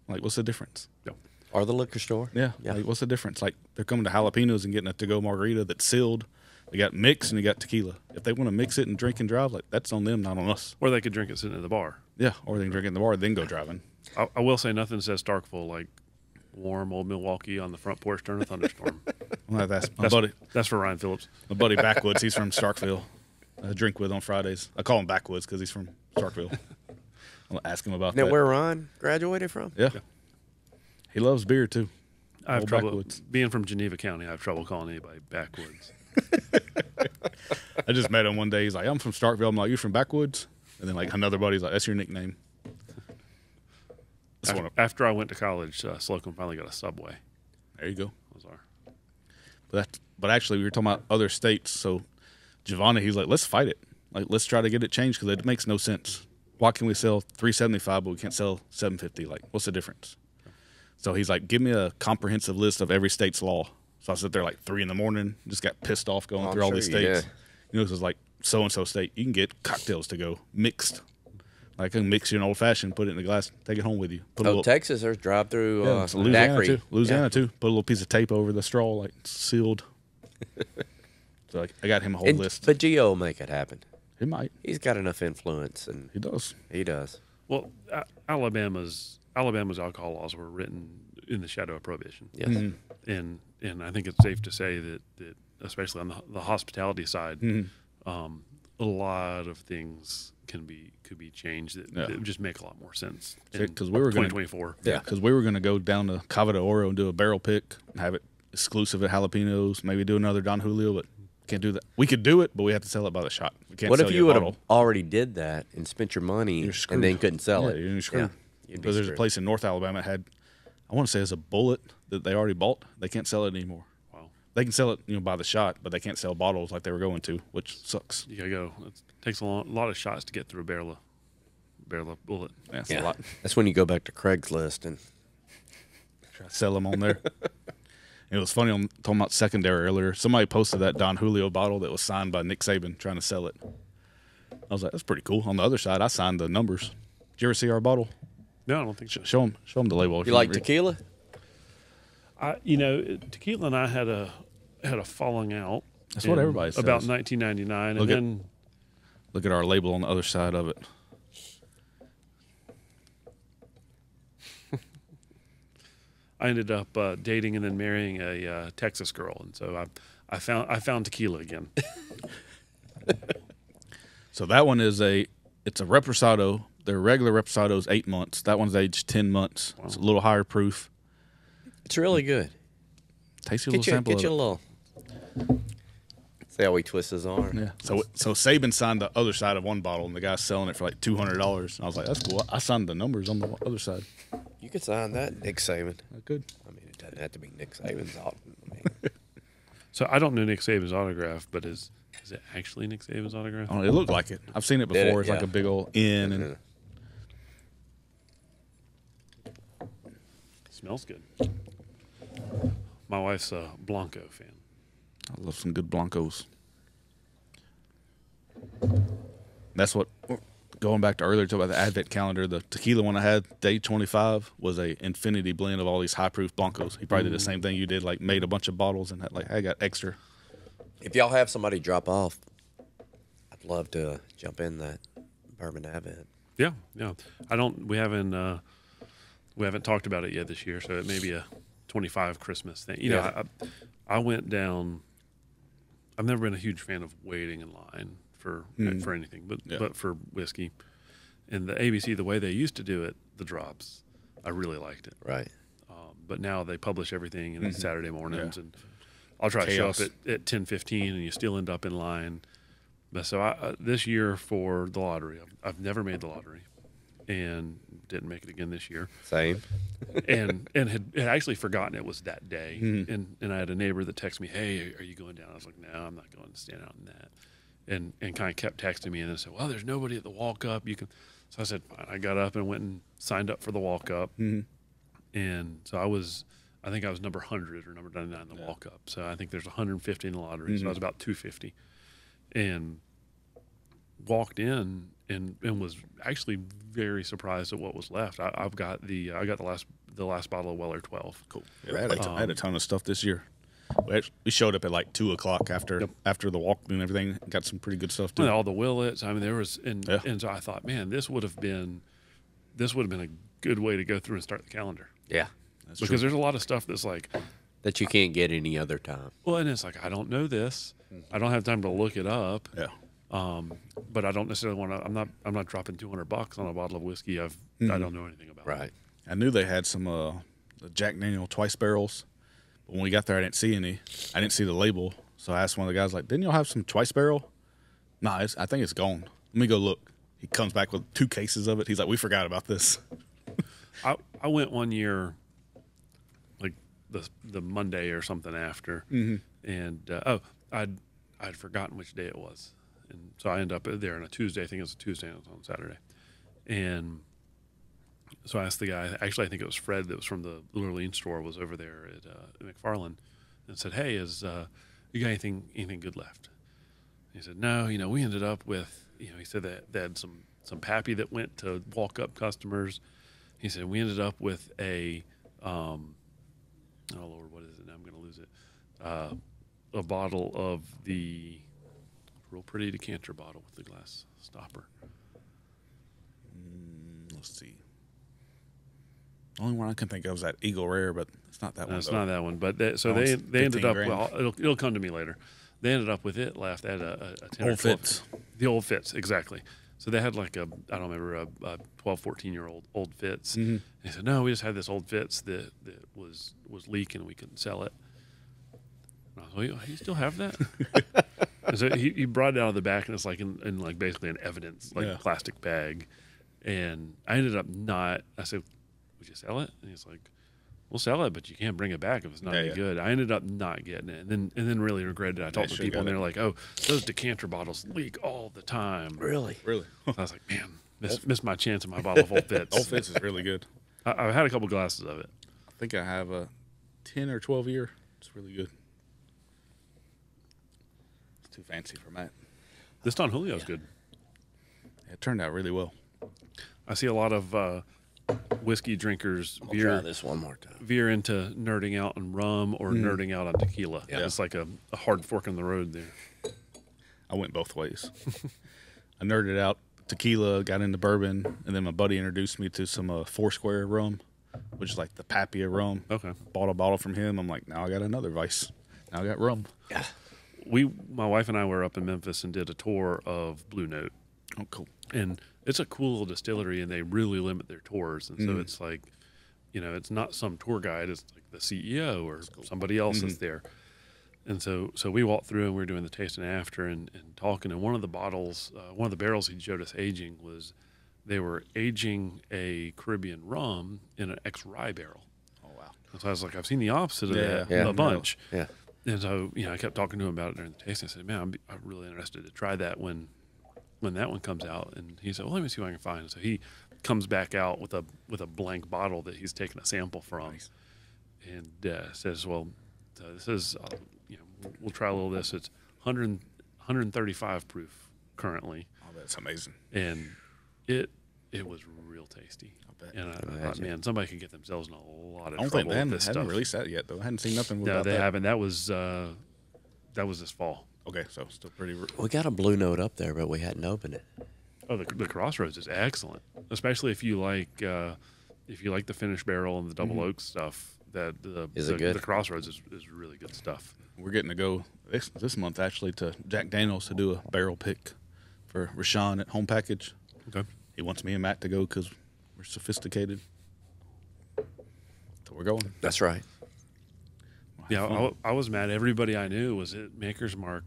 I'm like, what's the difference? Yep. Or the liquor store. Yeah. Like, what's the difference? Like, they're coming to Jalapenos and getting a to-go margarita that's sealed. They got mix and they got tequila. If they want to mix it and drink and drive, like, that's on them, not on us. Or they could drink it sitting at the bar. Yeah, or they can drink it in the bar, then go driving. I will say nothing says Starkville like warm old Milwaukee on the front porch during a thunderstorm. Well, that's my buddy. That's for Ryan Phillips. My buddy Backwoods, he's from Starkville. I drink with on Fridays. I call him Backwoods because he's from Starkville. I'll ask him about Isn't that that. where Ron graduated from? Yeah. He loves beer, too. I have Old trouble Backwoods. being from Geneva County. I have trouble calling anybody backwoods. I just met him one day. He's like, I'm from Starkville. I'm like, you from Backwoods? And then, like, another buddy's like, that's your nickname. After I went to college, Slocum finally got a Subway. There you go. That was But actually, we were talking about other states. So Giovanni, he's like, let's fight it. Like, let's try to get it changed because it makes no sense. Why can we sell $3.75 but we can't sell $7.50? Like, what's the difference? So he's like, give me a comprehensive list of every state's law. So I sit there like 3 a.m, just got pissed off going through all these states. Because it's like so-and-so state, you can get cocktails to go mixed. Like, I can mix you an old-fashioned, put it in a glass, take it home with you. Texas, there's drive-through Louisiana, daiquiri. too. Louisiana, too. Put a little piece of tape over the straw, like, sealed. So I got him a whole list. But Gio will make it happen. He might. He's got enough influence, and He does. he does. Well, Alabama's alcohol laws were written in the shadow of Prohibition. Yes. And I think it's safe to say that especially on the hospitality side, a lot of things could be changed that just make a lot more sense. Because we were going 2024. because we were going to go down to Cava de Oro and do a barrel pick and have it exclusive at Jalapenos, maybe do another Don Julio, but can't do that. We could do it, but we have to sell it by the shot. We can't What sell if you a would bottle. have already did that and spent your money You're and screwed. then couldn't sell it? You're screwed. You'd be Because there's a screwed. place in North Alabama that had, I want to say it's a bullet that they already bought. They can't sell it anymore. Wow. They can sell it, by the shot, but they can't sell bottles like they were going to, which sucks. You gotta go. It takes a lot of shots to get through a barrel of bullet. Yeah, it's Yeah. a lot. That's when you go back to Craigslist and Try to sell them on there. It was funny, I'm talking about secondary earlier. Somebody posted that Don Julio bottle that was signed by Nick Saban trying to sell it. I was like, that's pretty cool. On the other side, I signed the numbers. Did you ever see our bottle? No, I don't think so. Show them the label. if you like read. tequila? Tequila and I had a falling out. That's what everybody says. About 1999, Look and at- then Look at our label on the other side of it. I ended up dating and then marrying a Texas girl, and so I found tequila again. So that one is it's a Reposado. Their regular Reposado is 8 months. That one's aged 10 months. Wow. It's a little higher proof. It's really good. Tasty little sample Get you a of it. little. See how he twists his arm. Yeah. So Saban signed the other side of one bottle, and the guy's selling it for like $200. I was like, that's cool. I signed the numbers on the other side. You could sign that, Nick Saban. I could. I mean, it doesn't have to be Nick Saban's. So I don't know Nick Saban's autograph, but is it actually Nick Saban's autograph? Oh, it looked like it. I've seen it before. It's like yeah. a big old N. And smells good. My wife's a Blanco fan. I love some good Blancos. That's what, going back to earlier, talk about the Advent calendar, the tequila one I had, day 25, was a infinity blend of all these high-proof Blancos. He probably did the same thing you did, like made a bunch of bottles and had, like, I got extra. If y'all have somebody drop off, I'd love to jump in that bourbon Advent. Yeah, yeah. We haven't talked about it yet this year, so it may be a 25 Christmas thing. You know, I went down. I've never been a huge fan of waiting in line for anything, but for whiskey. And the ABC, the way they used to do it, the drops, I really liked it. Right. But now they publish everything and it's Saturday mornings, and I'll try to show up at 10:15, and you still end up in line. But so this year for the lottery, I've never made the lottery, and didn't make it again this year. Same. and had actually forgotten it was that day. And I had a neighbor that texted me, "Hey, are you going down?" I was like, "No, I'm not going to stand out in that." And kind of kept texting me, and then said, "Well, there's nobody at the walk up. You can." So I said, "Fine." I got up and went and signed up for the walk up. And so I think I was number 100 or number 99 in the walk up. So I think there's 150 in the lottery. So I was about 250, and walked in and was actually very surprised at what was left. I got the last bottle of Weller 12. Cool. Yeah, I had a ton of stuff this year. We showed up at like 2:00 after the walk and everything. Got some pretty good stuff too. And all the Willets. I mean, there was and so I thought, man, this would have been a good way to go through and start the calendar. Yeah. Because there's a lot of stuff that's like that you can't get any other time. Well, and it's like, I don't know this. I don't have time to look it up. Yeah. But I don't necessarily want to. I'm not dropping $200 on a bottle of whiskey I don't know anything about. Right. I knew they had some the Jack Daniel twice barrels, but when we got there, I didn't see any. I didn't see the label, so I asked one of the guys, like, "Didn't y'all have some twice barrel?" Nah, I think it's gone. Let me go look. He comes back with 2 cases of it. He's like, "We forgot about this." I went one year, like the Monday or something after, and I'd forgotten which day it was. And so I ended up there on a Tuesday. I think it was a Tuesday, and it was on Saturday. And so I asked the guy, actually I think it was Fred that was from the Blue Orleans store, was over there at McFarland, and said, "Hey, you got anything good left?" And he said, "No, we ended up with," he said that they had some Pappy that went to walk up customers. He said, "We ended up with a, oh Lord, what is it now? I'm going to lose it. A bottle of the real pretty decanter bottle with the glass stopper." Let's see. The only one I can think of is that Eagle Rare, but it's not that one. It's not that one. But they ended up. Well, it'll come to me later. They ended up with it left. They had a 10 Old Fitz. The Old Fitz, exactly. So they had like I don't remember, a 12, 14-year-old Old Fitz. And he said, "No, we just had this Old Fitz that was leaking and we couldn't sell it." And I was like, "You still have that?" And so he brought it out of the back, and it's like in like basically an evidence plastic bag. And I ended up not. I said, "Would you sell it?" And he's like, "We'll sell it, but you can't bring it back if it's not any good." I ended up not getting it, and then really regretted it. I talked to people, and they're like, "Oh, those decanter bottles leak all the time." Really? I was like, "Man, missed my chance of my bottle of Old Fitz." Old Fitz is really good. I've had a couple glasses of it. I think I have a 10 or 12 year. It's really good. It's too fancy for Matt. This Don Julio's good. It turned out really well. I see a lot of whiskey drinkers Try this one more time. veer into nerding out on rum or nerding out on tequila. Yeah. It's like a hard fork in the road there. I went both ways. I nerded out tequila, got into bourbon, and then my buddy introduced me to some Foursquare rum, which is like the Papia rum. Okay. Bought a bottle from him. I'm like, now I got another vice. Now I got rum. Yeah. My wife and I were up in Memphis and did a tour of Blue Note. Oh, cool. And it's a cool little distillery, and they really limit their tours. And so it's like, it's not some tour guide. It's like the CEO or somebody else that's there. And so we walked through, and we were doing the tasting after and talking. And one of the bottles, one of the barrels he showed us aging was they were aging a Caribbean rum in an ex-rye barrel. Oh, wow. And so I was like, I've seen the opposite of that a bunch. Yeah. And so, I kept talking to him about it during the tasting. I said, "Man, I'm really interested to try that when that one comes out." And he said, "Well, let me see what I can find." So he comes back out with a blank bottle that he's taken a sample from, and says, "Well, this is we'll try a little of this. It's 135 proof currently." Oh, that's amazing. And it was real tasty. I bet. And I thought, man, somebody could get themselves in a lot of I don't trouble think they with this hadn't stuff. released that yet, though. I hadn't seen nothing No, about they that. haven't. That was this fall. Okay, so still pretty. We got a Blue Note up there, but we hadn't opened it. Oh, the Crossroads is excellent, especially if you like the finished barrel and the double oak stuff. That Is it good? The Crossroads is really good stuff. We're getting to go this month actually to Jack Daniels to do a barrel pick for Rashawn at Home Package. Okay. He wants me and Matt to go because we're sophisticated. So we're going. That's right. Yeah, I was mad. Everybody I knew was at Maker's Mark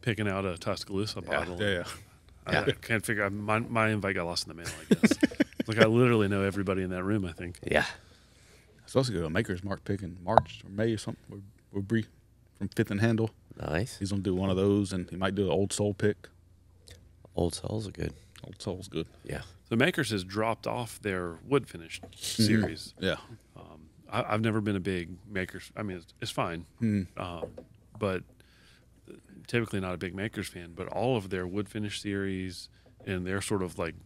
picking out a Tuscaloosa bottle. Yeah. I can't figure out. My invite got lost in the mail, I guess. Like, I literally know everybody in that room, I think. Yeah. I'm supposed to go to a Maker's Mark pick in March or May or something. We're Bree from Fifth and Handle. Nice. He's going to do one of those, and he might do an Old Soul pick. Old Souls are good. Old Soul's good. Yeah. So Makers has dropped off their wood finished series. Yeah. I've never been a big Makers. I mean, it's fine, but typically not a big Makers fan. But all of their wood finish series and their sort of like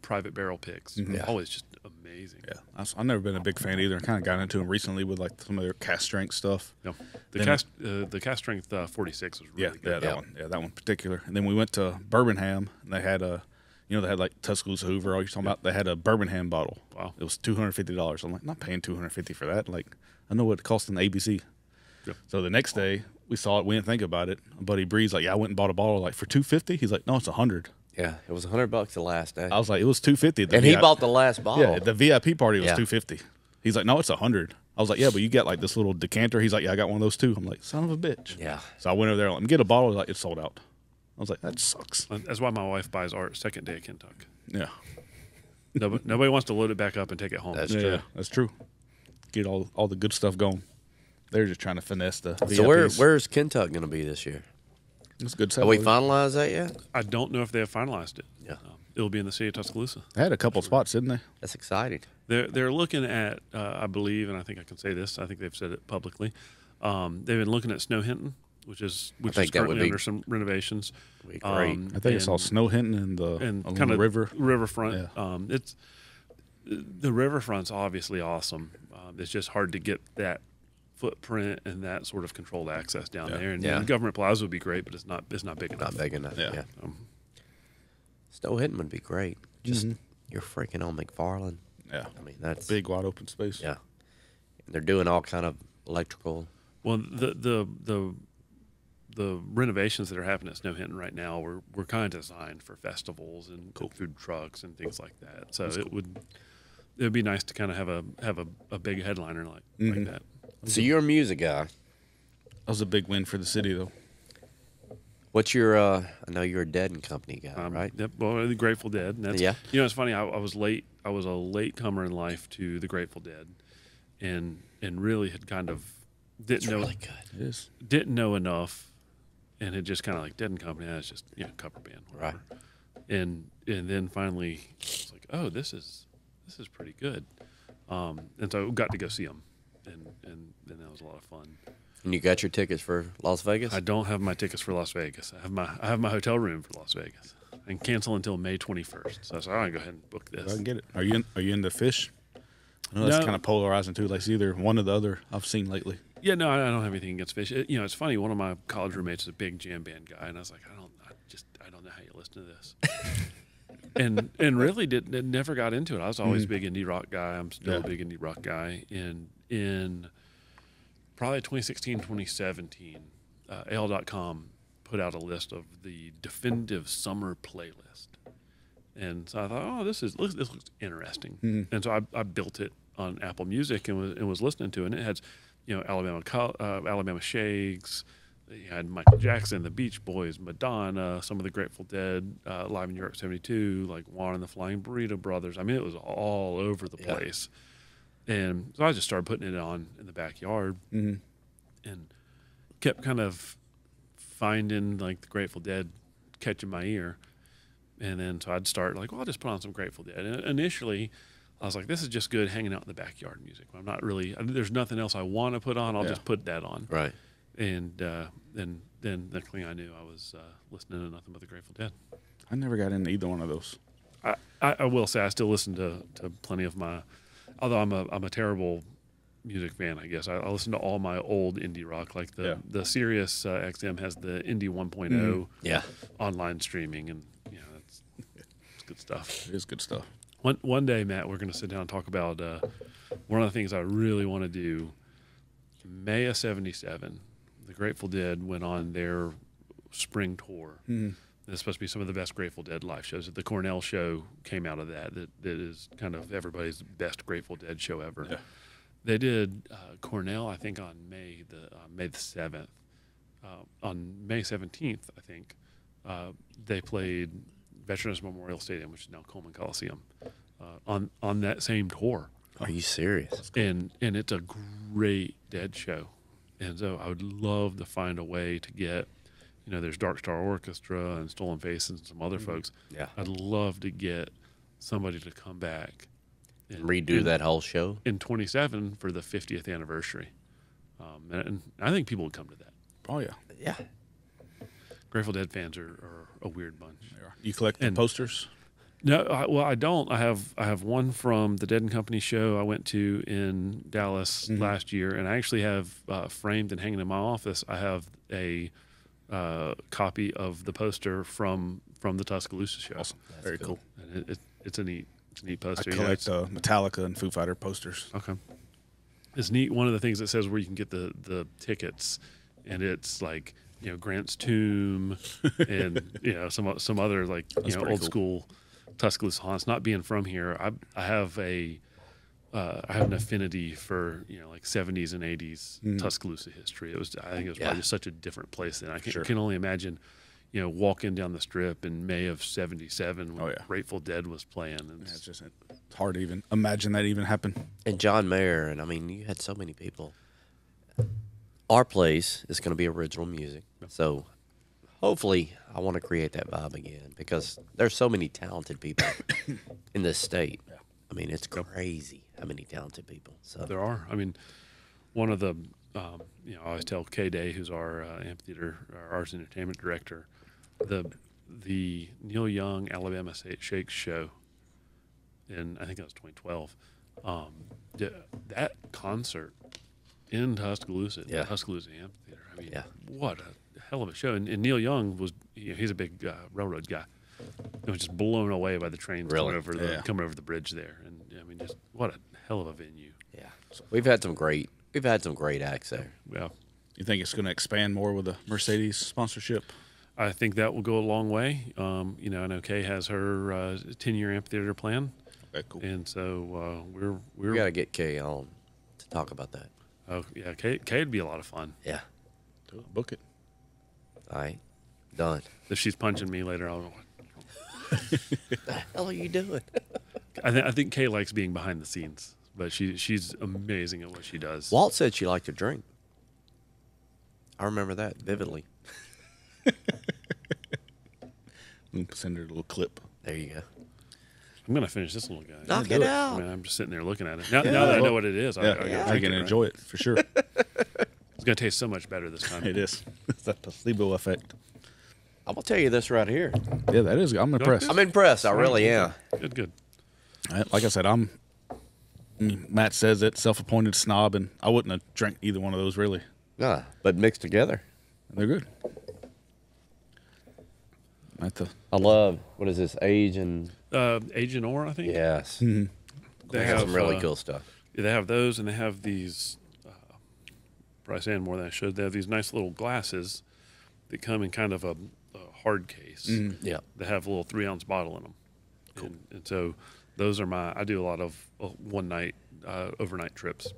private barrel picks are always just amazing. Yeah. I've never been a big fan either. I kind of got into them recently with like some of their cast strength stuff. No, the cast strength 46 was really good. That one. Yeah, that one in particular. And then we went to Birmingham, and they had they had like Tuscaloosa Hoover. All you're talking about. They had a Birmingham bottle. Wow. It was $250. I'm like, not paying $250 for that. Like, I know what it costs in the ABC. Yep. So the next day we saw it. We didn't think about it. My buddy Bree's like, yeah, I went and bought a bottle like for $250. He's like, no, it's $100. Yeah. It was $100 the last day. I was like, it was $250. And he bought the last bottle. Yeah, the VIP party was Yeah. $250. He's like, no, it's $100. I was like, yeah, but you get like this little decanter. He's like, yeah, I got one of those too. I'm like, son of a bitch. Yeah. So I went over there, let me get a bottle. He's like, it's sold out. I was like, that sucks. That's why my wife buys art second day at Kentucky. Yeah. Nobody wants to load it back up and take it home. That's Yeah, true. that's true. Get all the good stuff going. They're just trying to finesse the So VIPs. where's Kentucky going to be this year? It's good Have we stuff. finalized that yet? I don't know if they have finalized it. Yeah. It'll be in the city of Tuscaloosa. They had a couple spots, didn't they? That's exciting. They're looking at, I believe, and I think I can say this. I think they've said it publicly. They've been looking at Snow Hinton, which is think that would currently be- under some renovations. Be great. I think I saw Snow Hinton and along kind the of river. riverfront. Yeah. It's the riverfront's obviously awesome. It's just hard to get that footprint and that sort of controlled access down Yeah. there. And Yeah. Government Plaza would be great, but it's not big enough. Not big enough. Yeah. Yeah. Um, Snow Hinton would be great. Just you're freaking on McFarland. Yeah. I mean, that's Big wide open space. Yeah. They're doing all kind of electrical. Well, the renovations that are happening at Snow Hinton right now were kind of designed for festivals and food trucks and things like that. So it would be nice to kind of have a big headliner like that. So you're a music guy. That was a big win for the city, though. What's your? I know you're a Dead and Company guy, right? Yep. Well, the Grateful Dead. And that's, Yeah. You know, it's funny. I was late. I was a late comer in life to the Grateful Dead, and really had kind of didn't know Really good. It is. didn't know enough, and had just kind of like Dead and Company. That's just cover band, whatever. Right. And then finally, it's like, oh, this is pretty good. And so I got to go see them, and that was a lot of fun. And you got your tickets for Las Vegas? I don't have my tickets for Las Vegas. I have my hotel room for Las Vegas. I can cancel until May 21st. So I said, all right, go ahead and book I this. can get it. Are you into fish? I know that's No. kind of polarizing too. Like it's either one or the other. I've seen lately. Yeah, no, I don't have anything against fish. It's funny. One of my college roommates is a big jam band guy, and I was like, I don't know how you listen to this. and really never got into it. I was always a big indie rock guy. I'm still a big indie rock guy. And in probably 2016, 2017, AL.com put out a list of the definitive summer playlist. And so I thought, oh, this looks interesting. And so I built it on Apple Music and was listening to it. And it had, Alabama Shakes. You had Michael Jackson, the Beach Boys, Madonna, some of the Grateful Dead, Live in Europe '72, like Juan and the Flying Burrito Brothers. I mean, it was all over the place. And so I just started putting it on in the backyard and kept kind of finding like the Grateful Dead catching my ear. And then so I'd start like, well, I'll just put on some Grateful Dead. And initially, I was like, this is just good hanging out in the backyard music. I'm not really, there's nothing else I want to put on. I'll just put that on. Right. And then next thing I knew, I was listening to nothing but the Grateful Dead. I never got into either one of those. I will say I still listen to plenty of my, although I'm a terrible music fan, I guess. I listen to all my old indie rock, like the Sirius XM has the Indie 1.0 online streaming, and it's good stuff. It is good stuff. One day, Matt, we're going to sit down and talk about one of the things I really want to do. May of '77, the Grateful Dead went on their spring tour. It's supposed to be some of the best Grateful Dead live shows. The Cornell show came out of that is kind of everybody's best Grateful Dead show ever. Yeah. They did Cornell, I think, on May the 7th. On May 17th, I think, they played Veterans Memorial Stadium, which is now Coleman Coliseum, on that same tour. Are you serious? And it's a great Dead show. And so I would love to find a way to get, there's Dark Star Orchestra and Stolen Faces and some other folks. Yeah. I'd love to get somebody to come back and redo that whole show in 27 for the 50th anniversary. And I think people would come to that. Oh, yeah. Yeah. Grateful Dead fans are a weird bunch. You collect the posters? No, I don't. I have one from the Dead and Company show I went to in Dallas last year, and I actually have framed and hanging in my office. I have a copy of the poster from the Tuscaloosa show. Awesome, very cool. And it's a neat poster. I collect Metallica and Foo Fighter posters. Okay, it's neat. One of the things that says where you can get the tickets, and it's like Grant's Tomb, and some other like old school Tuscaloosa haunts. Not being from here, I have an affinity for like 70s and 80s Tuscaloosa history. I think it was probably just such a different place then. I can only imagine walking down the strip in May of '77 when Grateful Dead was playing. And it's hard to even imagine that even happened. And John Mayer, and I mean, you had so many people. Our place is going to be original music, so hopefully I want to create that vibe again because there's so many talented people in this state. I mean, it's crazy how many talented people. So there are. I mean, one of the I always tell Kay Day, who's our amphitheater, our arts and entertainment director, the Neil Young Alabama Shakes show, and I think that was 2012. That concert in Tuscaloosa, the Tuscaloosa Amphitheater. I mean, what a hell of a show! And Neil Young was he's a big railroad guy. I was just blown away by the trains coming over the bridge there, and I mean, just what a hell of a venue. Yeah, so we've had some great acts there. Yeah, you think it's going to expand more with the Mercedes sponsorship? I think that will go a long way. I know Kay has her 10-year amphitheater plan. Okay, cool. And so we got to get Kay on to talk about that. Oh yeah, Kay would be a lot of fun. Yeah, book it. All right, done. If she's punching me later, I'll go. What the hell are you doing? I think Kay likes being behind the scenes, but she's amazing at what she does. Walt said she liked to drink. I remember that vividly. Send her a little clip. There you go. I'm gonna finish this little guy. Knock it out. I mean, I'm just sitting there looking at it. Now that I know what it is, I can enjoy it for sure. It's gonna taste so much better this time. It is. It's that placebo effect. I'm gonna tell you this right here. Yeah, that is. I'm impressed. I'm impressed. I really am. Good. Like I said, Matt says it, self-appointed snob, and I wouldn't have drank either one of those really. Nah, but mixed together, they're good. I love, what is this, Age and Or, I think. Yes. They have some really cool stuff. Yeah, they have those, and they have these. Probably saying more than I should. They have these nice little glasses that come in kind of a hard case. Yeah. They have a little 3-ounce bottle in them. Cool. And so those are I do a lot of one night overnight trips.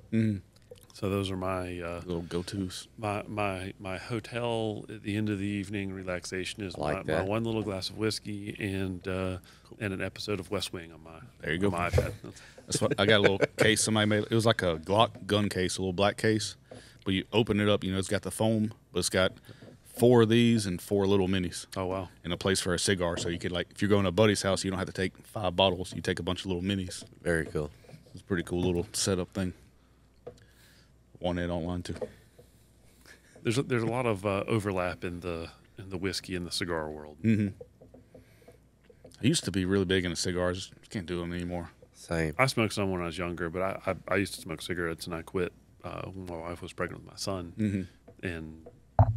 So those are my little go-tos. My hotel at the end of the evening relaxation is my one little glass of whiskey and an episode of West Wing on my iPad. That's what I got. A little case somebody made. It was like a Glock gun case, a little black case. But you open it up, it's got the foam, but it's got 4 of these and 4 little minis. Oh wow. In a place for a cigar, so you could if you're going to a buddy's house, you don't have to take 5 bottles. You take a bunch of little minis. Very cool. It's a pretty cool little setup thing. Want it online too. There's a lot of overlap in the whiskey and the cigar world. Mm-hmm. I used to be really big into cigars. Can't do them anymore. Same. I smoked some when I was younger, but I used to smoke cigarettes and I quit when my wife was pregnant with my son, and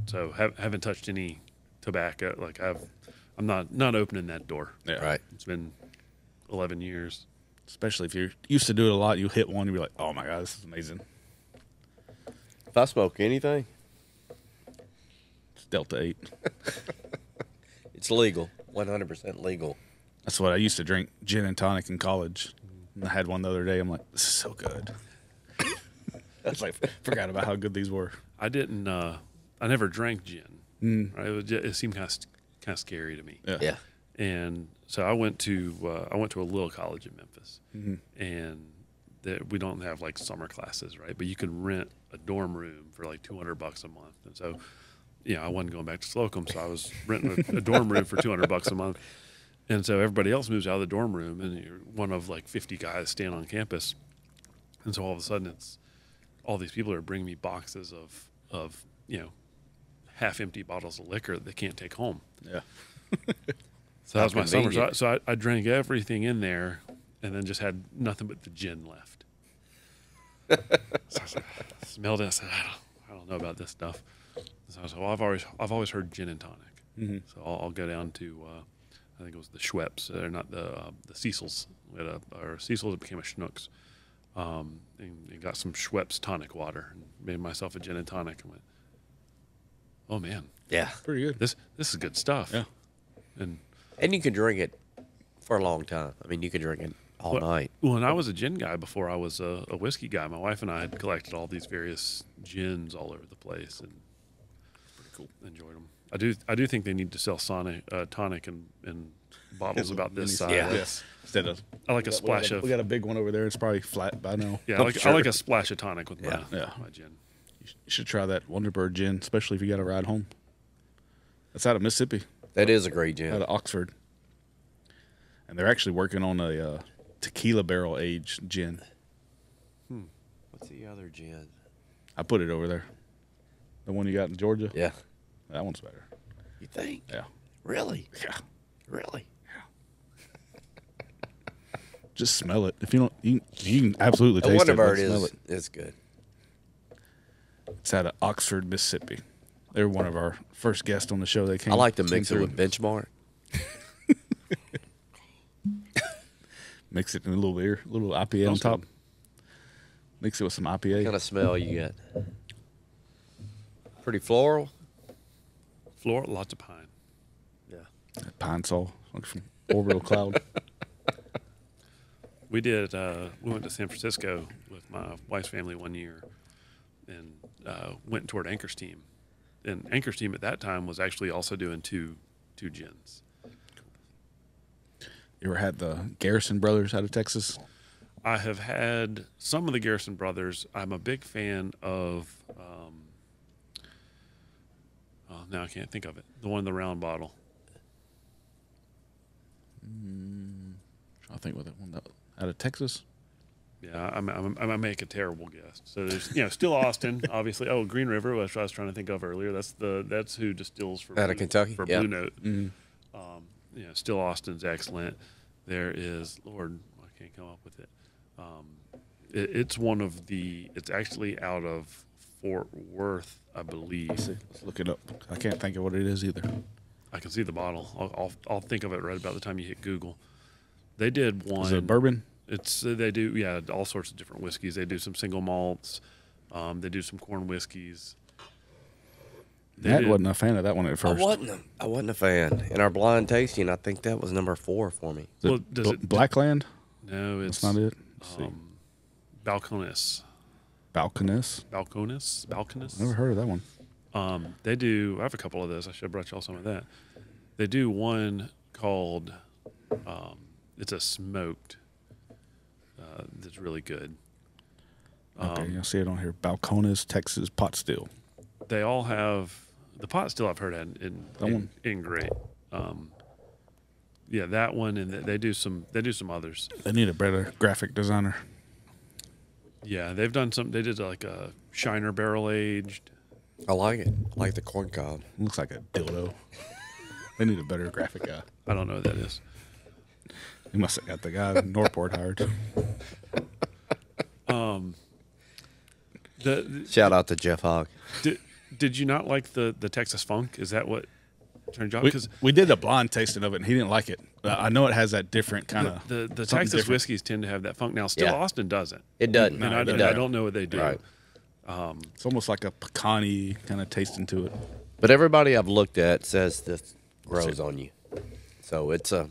so haven't touched any tobacco. Like I'm not opening that door. Yeah. Right. It's been 11 years. Especially if you're used to do it a lot, you hit one, you'll be like, "Oh my god, this is amazing." If I smoke anything, It's Delta 8. it's legal. 100% legal. That's what I used to drink, gin and tonic in college. And I had one the other day. I'm like, this is so good. It's like, forgot about how good these were. I didn't. I never drank gin. Right? It seemed kind of scary to me. Yeah. Yeah. And so I went to a little college in Memphis, and we don't have like summer classes, right? But you could rent a dorm room for like $200 a month, and so I wasn't going back to Slocum, so I was renting a dorm room for $200 a month. And so everybody else moves out of the dorm room, and you're one of like 50 guys staying on campus. And so all of a sudden, it's all these people are bringing me boxes of half-empty bottles of liquor that they can't take home. Yeah. So that was my summer. convenient. So I drank everything in there, and then just had nothing but the gin left. So I was like, smelled it. I said, I don't know about this stuff. So I was like, well, I've always heard gin and tonic. So I'll go down to I think it was the Schweppes. They're not the Cecil's. We had or Cecil's, it became a Schnucks. And got some Schweppes tonic water and made myself a gin and tonic. And went, oh man, Yeah. Pretty good. this is good stuff. Yeah. And you can drink it for a long time. I mean, you can drink it all night. Well, and I was a gin guy before I was a whiskey guy. My wife and I had collected all these various gins all over the place, and pretty cool. Enjoyed them. I do think they need to sell tonic in bottles about this size. Yeah. Yes. Instead of, I like a splash of. we got a big one over there. It's probably flat by now. Yeah, I like a splash of tonic with my gin. You should try that Wonderbird gin, especially if you got to ride home. That's out of Mississippi, That is a great out gin. of Oxford. And they're actually working on a tequila barrel aged gin. What's the other gin? I put it over there. The one you got in Georgia? Yeah. That one's better. You think? Yeah. Really? Yeah. Really? Just smell it. If you don't, you can absolutely The taste it. but Wonderbird smell is it. it's good. It's out of Oxford, Mississippi. They were one of our first guests on the show. They came. I like to came mix it through. with Benchmark. Mix it in a little beer, a little IPA on Sounds top. good. Mix it with some What IPA. kind of smell you get? Pretty floral? Floral, lots of pine. Yeah. Pine Sol, like from Orbital Cloud. We did. We went to San Francisco with my wife's family one year, and went toward Anchor's team. And Anchor's team at that time was actually also doing two gins. You ever had the Garrison Brothers out of Texas? I have had some of the Garrison brothers. I'm a big fan of. Now I can't think of it. The one in the round bottle. I think with that one out of Texas. Yeah, I make a terrible guess. So there's still Austin, obviously. Oh, Green River, which I was trying to think of earlier. That's who distills for Out of Kentucky? for Yeah. Blue Note. Still Austin's excellent. There is Lord, I can't come up with it. It's one of the. It's actually out of Fort Worth, I believe. Let's look it up. I can't think of what it is either. I can see the bottle. I'll think of it right about the time you hit Google. They did one. Is it bourbon? It's they do all sorts of different whiskeys. They do some single malts. They do some corn whiskeys. Matt wasn't a fan of that one at first. I wasn't a fan. In our blind tasting, I think that was number 4 for me. Is it Well, does it- Blackland? No, it's That's not it. Let's see. Balcones. Balcones? Never heard of that one. They do. I have a couple of those. I should have brought y'all some of that. They do one called. It's a smoked. That's really good. Okay, you'll see it on here. Balcones, Texas pot still. They all have The pot still I've heard in great. Yeah, that one, and they do some others. They need a better graphic designer. Yeah, they've done some. They did like a Shiner barrel aged. I like it. I like the corn cob. Looks like a dildo. They need a better graphic guy. I don't know what that is. He must have got the guy in Northport hired. Shout out to Jeff Hogg. Did you not like the Texas Funk? Is that what turned you on? Because We did a blind tasting of it, and he didn't like it. I know it has that different kind of the Texas whiskeys tend to have that funk. Now, still Yeah. Austin doesn't. It doesn't. And It I doesn't. don't know what they do. Right. It's almost like a pecan-y kind of tasting to it. But everybody I've looked at says this grows on you. So it's a.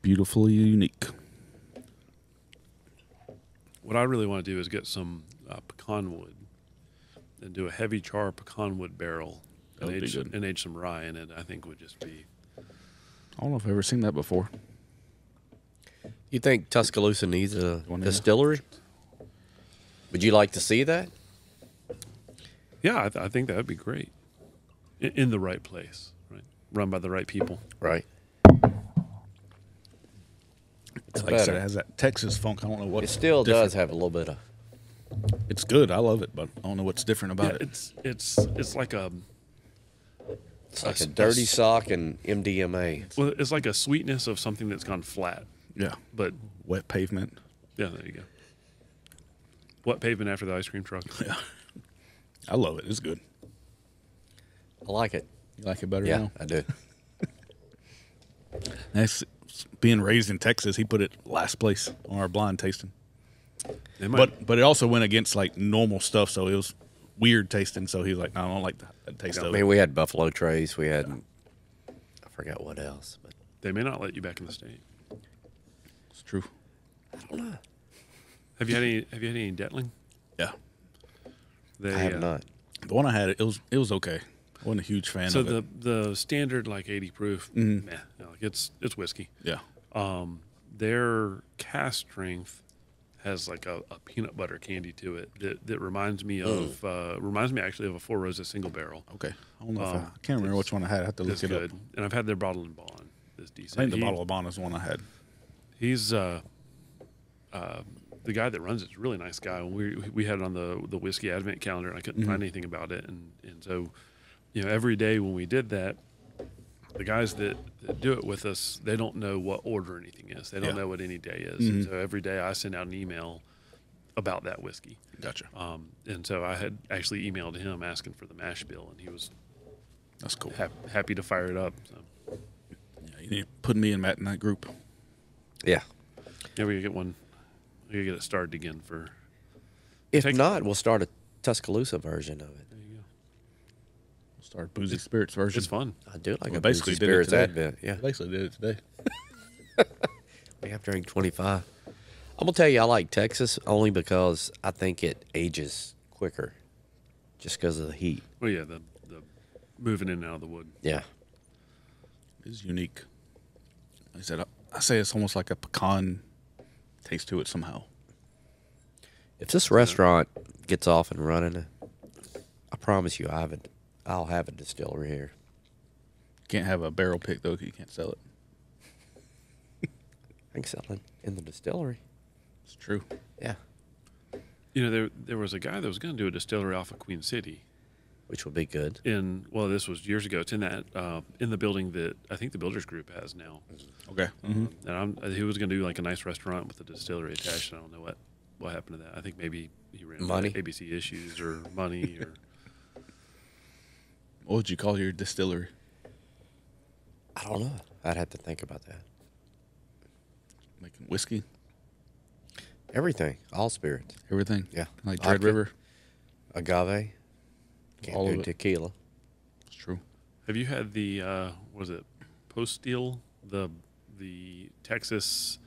Beautifully unique. What I really want to do is get some pecan wood and do a heavy char pecan wood barrel and That would be good. age some rye in it. I think would just be. I don't know if I've ever seen that before. You think Tuscaloosa needs a One in distillery? Would you like to see that? Yeah, I think that would be great. In the right place, right? Run by the right people. Right. Like I said, better. it has that Texas funk. I don't know what. It still different. does have a little bit of. It's good. I love it, but I don't know what's different about Yeah, it. it's like a. It's like a dirty sock and MDMA. Well, it's like a sweetness of something that's gone flat. Yeah, But wet pavement. yeah, there you go. What pavement after the ice cream truck? Yeah, I love it. It's good. I like it. You like it better Yeah, now? I do. That's being raised in Texas. He put it last place on our blind tasting. They might, But it also went against like normal stuff, so it was weird tasting. So he was like, no, I don't like that taste I of mean, it. we had Buffalo Trace. We had, I forgot what else, but they may not let you back in the state. It's true. I don't know. Have you had any Detling? Yeah, They, I have not. the one I had, it was okay. I wasn't a huge fan So of it. the standard like 80 proof, meh, no, like it's whiskey. Yeah, Their cast strength has like a peanut butter candy to it that reminds me of actually of a Four Roses single barrel. okay. I don't know if I can't remember which one I had. I have to look It's it good, up. and I've had their bottle and bond. It's decent. I think the bottle of Bon is the one I had. He's the guy that runs it's a really nice guy. We had it on the whiskey advent calendar, and I couldn't find anything about it, and so every day when we did that, the guys that do it with us, they don't know what order anything is. They don't know what any day is. And so every day I send out an email about that whiskey. Gotcha. And so I had actually emailed him asking for the mash bill, and he was That's cool. happy to fire it up. So Yeah, you need to put me and Matt in that group. Yeah. yeah, we could get one. We could get it started again for. If not, we'll start a Tuscaloosa version of it. There you go. We'll start Boozy Spirits version. It's fun. I do like We a basically Boozy did it Spirits today. Advent. Yeah. Basically did it today. We have drank 25. I'm going to tell you, I like Texas only because I think it ages quicker just because of the heat. Well, yeah, the moving in and out of the wood. Yeah. It's unique. Like I said, I say it's almost like a pecan taste to it somehow. If this restaurant gets off and running, I promise you I'll have a distillery here. Can't have a barrel pick though, 'cause you can't sell it. I can sell it in the distillery. It's true. Yeah. There was a guy that was going to do a distillery off of Queen City. Which would be good. This was years ago. It's in that in the building that I think the Builders Group has now. Okay. And he was going to do like a nice restaurant with a distillery attached. And I don't know what happened to that. I think maybe he ran into Money? ABC issues or money or. What would you call your distillery? I don't know. I'd have to think about that. Making whiskey? Everything. All spirits. Everything? Yeah. Like Dread Vodka, River? Agave. Can't All do of it. tequila. It's true. Have you had the was it Post Steel the Texas?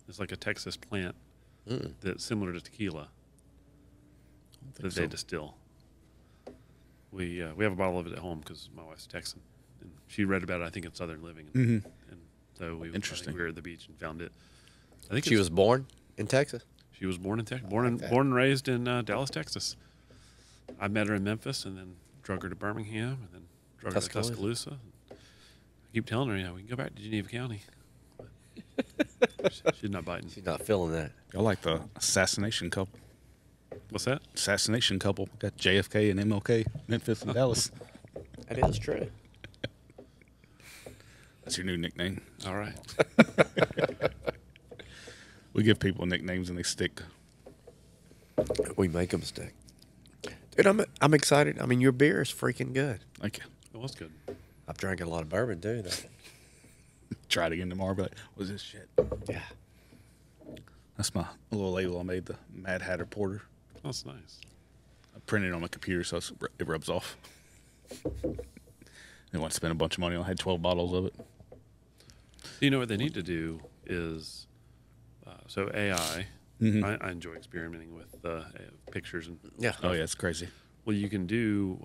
It's like a Texas plant that's similar to tequila that they so. distill. We have a bottle of it at home because my wife's Texan, and she read about it. I think in Southern Living, and so Interesting. we were at the beach and found it. I think She was born in Texas? She was born in Texas, born and raised in Dallas, Texas. I met her in Memphis, and then drug her to Birmingham, and then drug her to Tuscaloosa. I keep telling her, we can go back to Geneva County. She's not biting. She's not feeling that. I like the assassination couple. What's that? Assassination couple. Got JFK and MLK, Memphis and Dallas. That is true. That's your new nickname. All right. We give people nicknames and they stick. We make them stick. Dude, I'm excited. I mean, your beer is freaking good. Thank you. It was good. I've drank a lot of bourbon too, though. Try it again tomorrow, but what's this shit? Yeah. That's my little label I made, the Mad Hatter Porter. That's nice. I printed it on my computer so it rubs off. They want to spend a bunch of money on it. I had 12 bottles of it. You know what they need to do is, so AI, I enjoy experimenting with pictures and Yeah. Oh, yeah, it's crazy. well, you can do,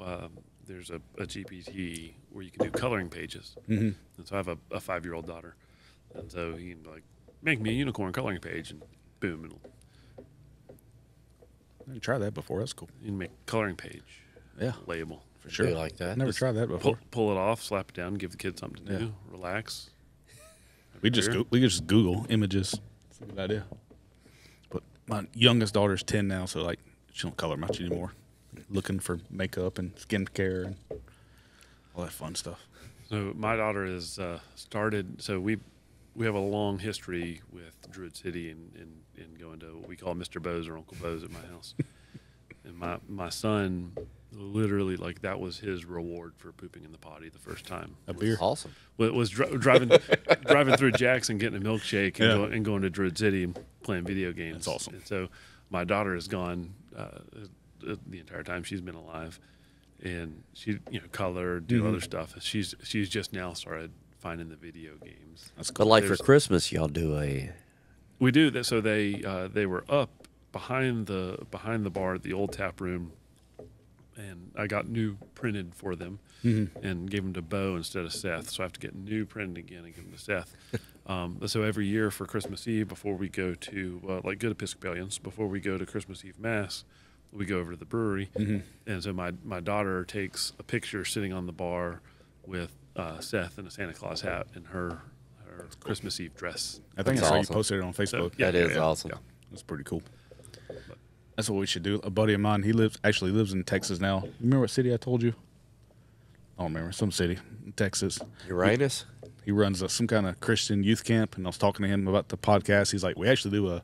there's a GPT where you can do coloring pages. And so I have a 5-year-old daughter. And so he can be like, make me a unicorn coloring page, and boom, it'll, I didn't try that before. That's cool. you can make a coloring page Yeah, label. for sure. Do like that. I never tried that before. Pull it off, slap it down, give the kid something to do, relax. We just Google images. That's a good idea. But my youngest daughter's 10 now, so like she don't color much anymore. Looking for makeup and skin care and all that fun stuff. So my daughter is started. So we have a long history with Druid City and going to what we call Mr. Bose or Uncle Bose at my house. And my son literally, like, that was his reward for pooping in the potty the first time. A beer. Awesome. Was driving through Jackson, getting a milkshake, and going to Druid City and playing video games. That's awesome. And so my daughter has gone the entire time she's been alive, and she colored, do other stuff. She's just now started finding the video games. That's But cool. like for Christmas, y'all do a. We do that. So they were up behind the bar at the old tap room, and I got new printed for them and gave them to Bo instead of Seth. So I have to get new printed again and give them to Seth. So every year for Christmas Eve, before we go to like good Episcopalians, before we go to Christmas Eve Mass, we go over to the brewery. And so my daughter takes a picture sitting on the bar with Seth in a Santa Claus hat and her Christmas Eve dress. I think I That's saw you awesome. posted it on Facebook. So, That is awesome. Yeah. That's pretty cool. That's what we should do. A buddy of mine, he actually lives in Texas now. You remember what city I told you? I don't remember. Some city in Texas. Uranus? He runs some kind of Christian youth camp, and I was talking to him about the podcast. He's like, we actually do a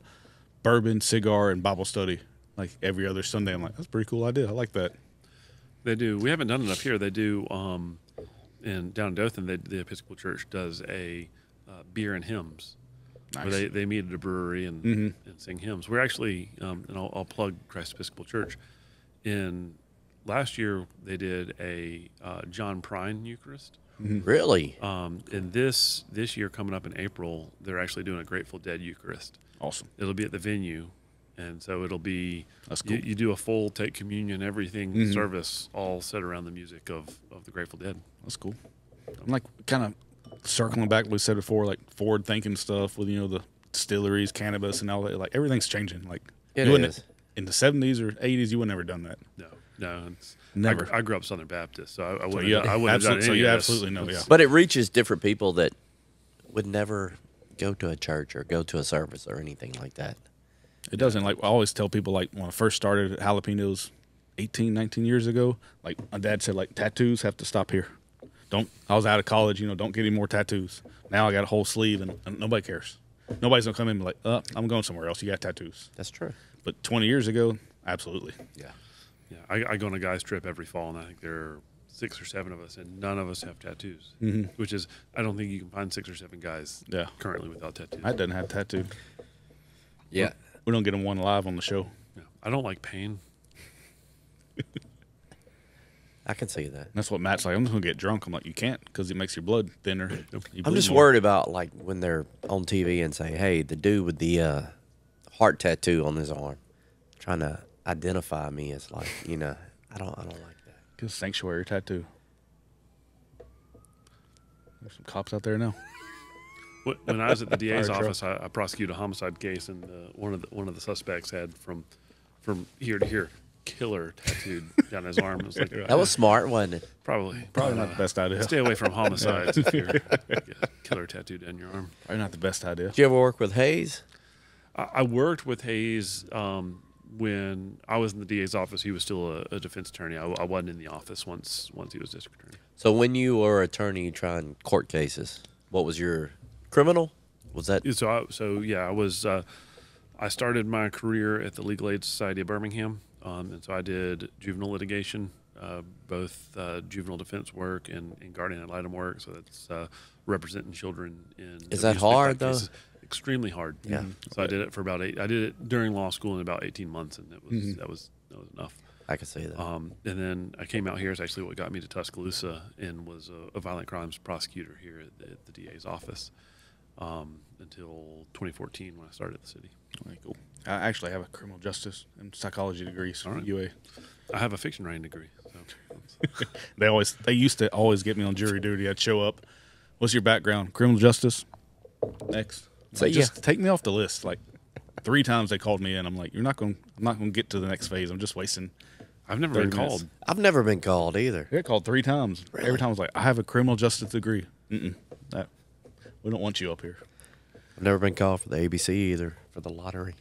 bourbon, cigar, and Bible study like every other Sunday. I'm like, that's a pretty cool idea. I like that. They do. We haven't done it up here. They do down in Dothan. The Episcopal Church does a beer and hymns. Nice. Where they meet at a brewery and sing hymns. We're actually, and I'll plug Christ Episcopal Church. Last year they did a John Prine Eucharist. Really? And this year coming up in April, they're actually doing a Grateful Dead Eucharist. Awesome. It'll be at the venue, and so it'll be That's cool. you do a full take communion, everything service, all set around the music of the Grateful Dead. That's cool. I'm like kind of circling back what we said before, like forward thinking stuff with the distilleries, cannabis, and all that. Like everything's changing. Like It you wouldn't- is. in the 70s or 80s, you would never done that. No, Never. I grew up Southern Baptist, so I So wouldn't. you, I wouldn't have done so any you of this. absolutely know. Yeah. But it reaches different people that would never go to a church or go to a service or anything like that. It doesn't. Like I always tell people, like when I first started at Jalapenos 18, 19 years ago, like my dad said, like tattoos have to stop here. I was out of college, don't get any more tattoos. Now I got a whole sleeve and nobody cares. Nobody's gonna come in and be like, I'm going somewhere else. You got tattoos. That's true. But 20 years ago, absolutely. Yeah. Yeah, I go on a guys trip every fall, and I think there are 6 or 7 of us, and none of us have tattoos. Which is, I don't think you can find 6 or 7 guys Yeah. currently without tattoos. I doesn't have tattooed. Yeah. We don't get them one live on the show. Yeah. I don't like pain. I can see that. That's what Matt's like. I'm just gonna get drunk. I'm like, you can't because it makes your blood thinner. You I'm bleed just more. worried about like when they're on TV and say, "Hey, the dude with the heart tattoo on his arm," trying to identify me as like, I don't like that. Get a sanctuary tattoo. There's some cops out there now. When I was at the DA's Fire truck. office, I prosecuted a homicide case, and one of the suspects had from here to here killer tattooed down his arm. It was like That was smart, wasn't it? probably Not the best idea. Stay away from homicides if you're killer tattooed down your arm. Probably not the best idea. Did you ever work with Hayes? I worked with Hayes when I was in the DA's office. He was still a defense attorney. I wasn't in the office once he was district attorney. So when you were attorney trying court cases, what was your criminal? Was that I was. I started my career at the Legal Aid Society of Birmingham, and so I did juvenile litigation, both juvenile defense work and guardian ad litem work. So that's representing children in. Is that abuse hard, neglect though? cases. Extremely hard. Yeah. So I did it for about I did it during law school in about 18 months, and it was that was enough. I could say that. And then I came out here. It's actually what got me to Tuscaloosa, and was a violent crimes prosecutor here at the DA's office until 2014 when I started at the city. Okay, cool. I actually have a criminal justice and psychology degrees from UA. I have a fiction writing degree. So They used to always get me on jury duty. I'd show up. What's your background? Criminal justice. Next. So, Just take me off the list. Like 3 times they called me in. I'm like, I'm not going to get to the next phase. I'm just wasting. I've never 30 been minutes. called. I've never been called either. I got called 3 times. Really? Every time I was like, I have a criminal justice degree. We don't want you up here. I've never been called for the ABC either, for the lottery.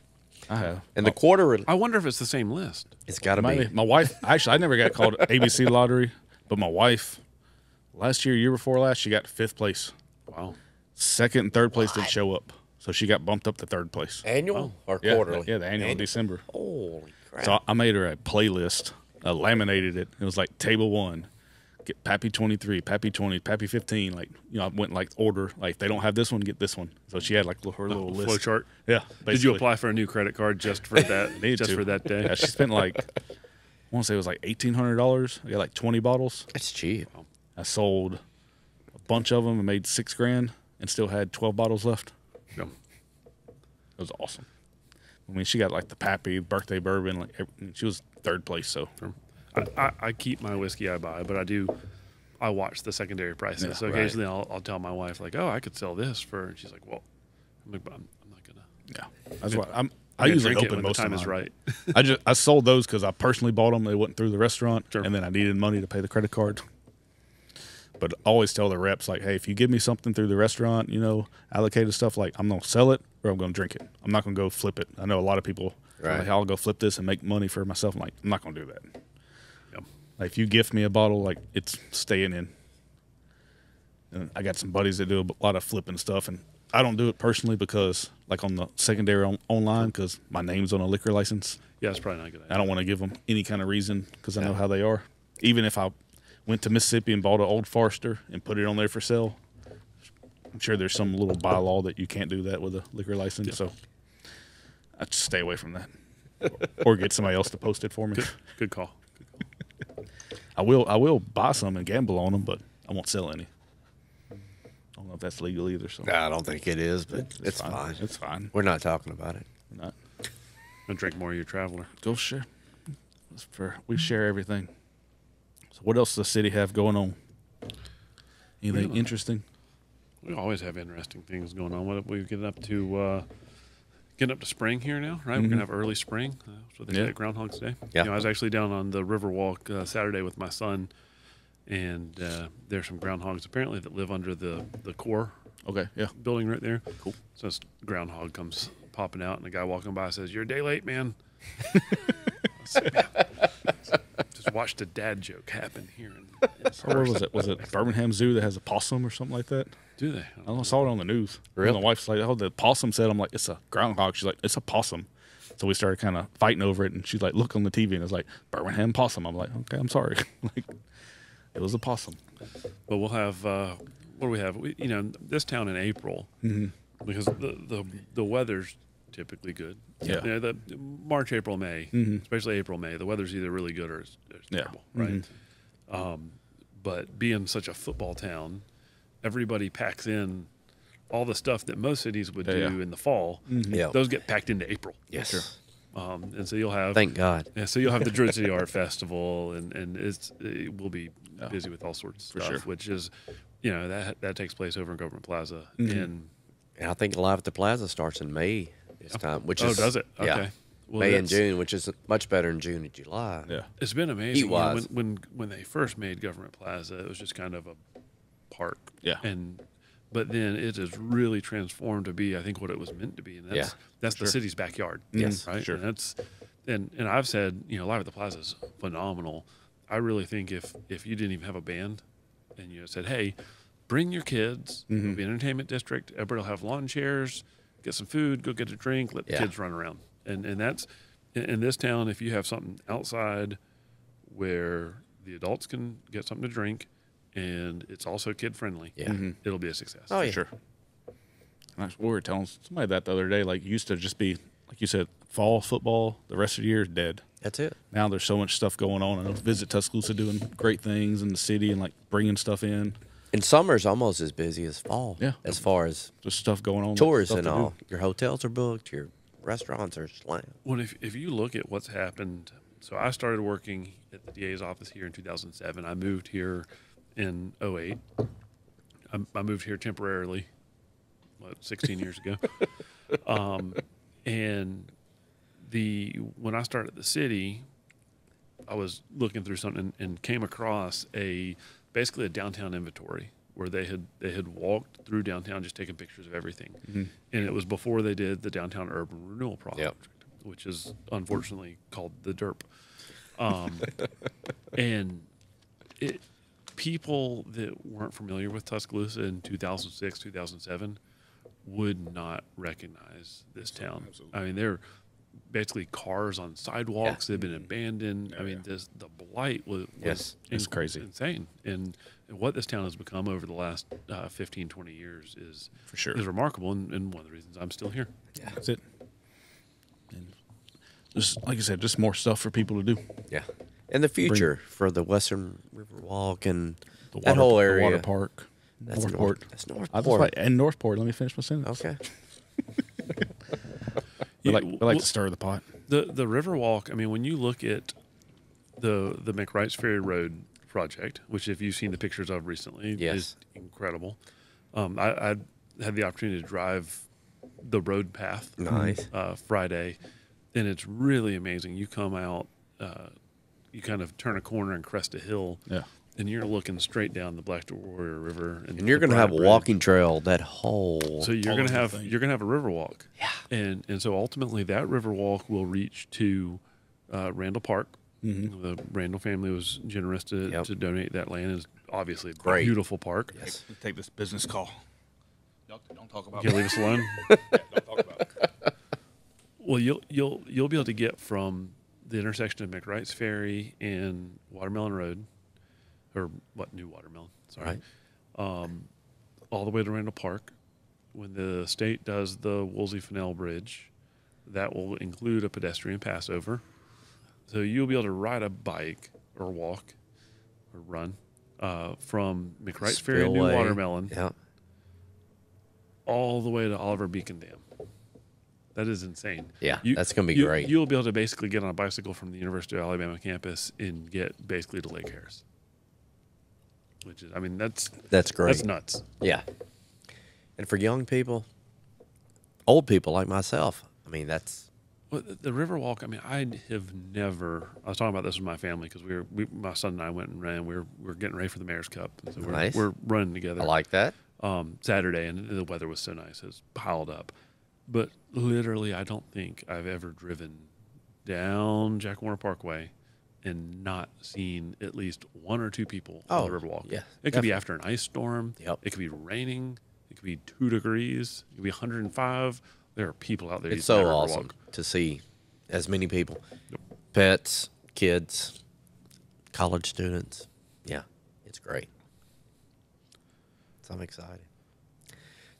I have. And the quarter, I wonder if it's the same list. it's got to My, be. my wife, actually, I never got called ABC lottery, but my wife, year before last, she got 5th place. Wow. 2nd and 3rd place didn't show up, so she got bumped up to 3rd place. Annual or Yeah, quarterly? Yeah, the annual in December. Holy crap. So I made her a playlist. I laminated it. It was like table 1, get Pappy 23, Pappy 20, Pappy 15. Like, I went like order. Like, they don't have this one, get this one. So she had like her little list. Flow chart. Yeah. Did you basically. apply for a new credit card just for that? Needed just to. for that day? Yeah, she spent like, I want to say it was like $1,800. I got like 20 bottles. That's cheap. I sold a bunch of them and made $6,000 and still had 12 bottles left. Yeah. It was awesome. I mean, she got like the Pappy birthday bourbon. Like she was 3rd place. So I keep my whiskey I buy, but I watch the secondary prices. Yeah, so right. occasionally I'll tell my wife like, oh, I could sell this for, and she's like, well, I'm not gonna. yeah, that's what I gonna usually drink it open when the most time of is mine. right. I sold those because I personally bought them. They went through the restaurant, Sure. and then I needed money to pay the credit card. But I always tell the reps like, hey, if you give me something through the restaurant, allocated stuff, like I'm gonna sell it or I'm gonna drink it. I'm not gonna go flip it. I know a lot of people are Right. like, I'll go flip this and make money for myself. I'm like, I'm not gonna do that. Yep. Like if you gift me a bottle, like it's staying in. And I got some buddies that do a lot of flipping stuff, and I don't do it personally because, like on the secondary online, because my name's on a liquor license. Yeah, it's probably not a good. I don't want to give them any kind of reason because I know how they are. Even if I went to Mississippi and bought an Old Forester and put it on there for sale, I'm sure there's some little bylaw that you can't do that with a liquor license. So I just stay away from that, or get somebody else to post it for me. Good call. I will buy some and gamble on them, but I won't sell any. I don't know if that's legal either. So I don't think it is, but it's fine. It's fine. We're not talking about it. We're not. I'll drink more of your traveler. Go share. We share everything. So what else does the city have going on? Anything Really? interesting? We always have interesting things going on. What we getting up to spring here now, right? We're gonna have early spring. That's what they say at Groundhog's Day. Yeah. I was actually down on the Riverwalk Saturday with my son, and there's some groundhogs apparently that live under the core Okay, yeah. building right there. Cool. So this groundhog comes popping out, and the guy walking by says, "You're a day late, man." I said, "Man, just watched a dad joke happen here. Or what was it? Was it Birmingham Zoo that has a possum or something like that? Do they? I saw it on the news. Really? And my wife's like, "Oh, the possum said." I'm like, "It's a groundhog." She's like, "It's a possum." So we started kind of fighting over it, and she's like, "Look on the TV," and it's like Birmingham possum. I'm like, "Okay, I'm sorry." Like, it was a possum. But we'll have what do we have? This town in April because the weather's typically good. Yeah. The March, April, May, especially April, May, the weather's either really good or it's terrible, right? But being such a football town, everybody packs in all the stuff that most cities would do in the fall. Yeah. Those get packed into April. Yes. Sure. And so you'll have Thank God. Yeah, so you'll have the Druid City Art Festival, and it will be busy with all sorts of stuff, sure. which is, that takes place over in Government Plaza in And I think Live at the Plaza starts in May this time, which Oh, is does it? Yeah, Okay. Well, May and that's- June, which is much better in June and July. Yeah. It's been amazing. You know, Heat-wise. when they first made Government Plaza, it was just kind of a park. Yeah. But then it has really transformed to be, I think, what it was meant to be, and that's the city's backyard. Yes, right. sure. And I've said, Live at the Plaza is phenomenal. I really think if you didn't even have a band, and you said, hey, bring your kids, it'll be an entertainment district. Everybody will have lawn chairs, get some food, go get a drink, let the kids run around. And that's in this town. If you have something outside where the adults can get something to drink, and it's also kid friendly, it'll be a success. Oh, yeah. Sure. And we were telling somebody that the other day. Like, it used to just be, like you said, fall football. The rest of the year is dead. That's it. Now there's so much stuff going on. I know Visit Tuscaloosa doing great things in the city and like bringing stuff in. And summer's almost as busy as fall. Yeah. As far as Just stuff going on. tours stuff and to do. all. Your hotels are booked. Your restaurants are slammed. Well, if you look at what's happened, so I started working at the DA's office here in 2007. I moved here in 08. I moved here temporarily, 16 years ago. And when I started at the city, I was looking through something and came across basically a downtown inventory where they had walked through downtown just taking pictures of everything. And it was before they did the Downtown Urban Renewal Project, which is unfortunately called the DURP. And people that weren't familiar with Tuscaloosa in 2006, 2007 would not recognize this town. Absolutely. I mean, they're basically cars on sidewalks. They've been abandoned. I mean, the blight was It's crazy. insane. And what this town has become over the last 15, 20 years is For sure. is remarkable, and one of the reasons I'm still here. That's it. And just like I said, just more stuff for people to do. Yeah. In the future for the Western Riverwalk and The that whole area. the water park, That's Northport. That's I was Northport. like, and Northport. Let me finish my sentence. Okay. We like, Yeah, we like to stir the pot. The Riverwalk, I mean, when you look at the McWright's Ferry Road project, which if you've seen the pictures of recently, Yes. is incredible. I had the opportunity to drive the road path Nice. Friday, and it's really amazing. You come out, you kind of turn a corner and crest a hill, Yeah. and you're looking straight down the Black Warrior River, And you're the going to have a Bryant Bridge. walking trail that whole. So you're all gonna of the have thing. you're gonna have a river walk. Yeah. And so ultimately that river walk will reach to Randall Park. The Randall family was generous to donate that land. It's obviously a Great. beautiful park. Yes. Let's take this business call. Don't talk about You can't leave us alone. Don't talk about it. Well, you'll be able to get from the intersection of McWright's Ferry and Watermelon Road, or New Watermelon? Sorry, all the way to Randall Park. When the state does the Woolsey-Fennell Bridge, that will include a pedestrian passover. So you'll be able to ride a bike or walk or run from McWright's Ferry and New Spillway. Watermelon Yeah. all the way to Oliver Beacon Dam. That is insane. Yeah, that's gonna be great. You'll be able to basically get on a bicycle from the University of Alabama campus and get basically to Lake Harris. Which is, I mean, that's great. That's nuts. Yeah. And for young people, old people like myself, I mean, that's Well, the Riverwalk. I mean, I have never. I was talking about this with my family because my son and I went and ran. We were getting ready for the Mayor's Cup, and so Nice. we're running together. I like that. Saturday, and the weather was so nice. It was piled up. But literally, I don't think I've ever driven down Jack Warner Parkway and not seen at least one or two people on the Riverwalk. yeah, It could be after an ice storm. Yep. It could be raining. It could be 2 degrees. It could be 105. There are people out there. It's using so that awesome Riverwalk. to see as many people, pets, kids, college students. Yeah, it's great. So I'm excited.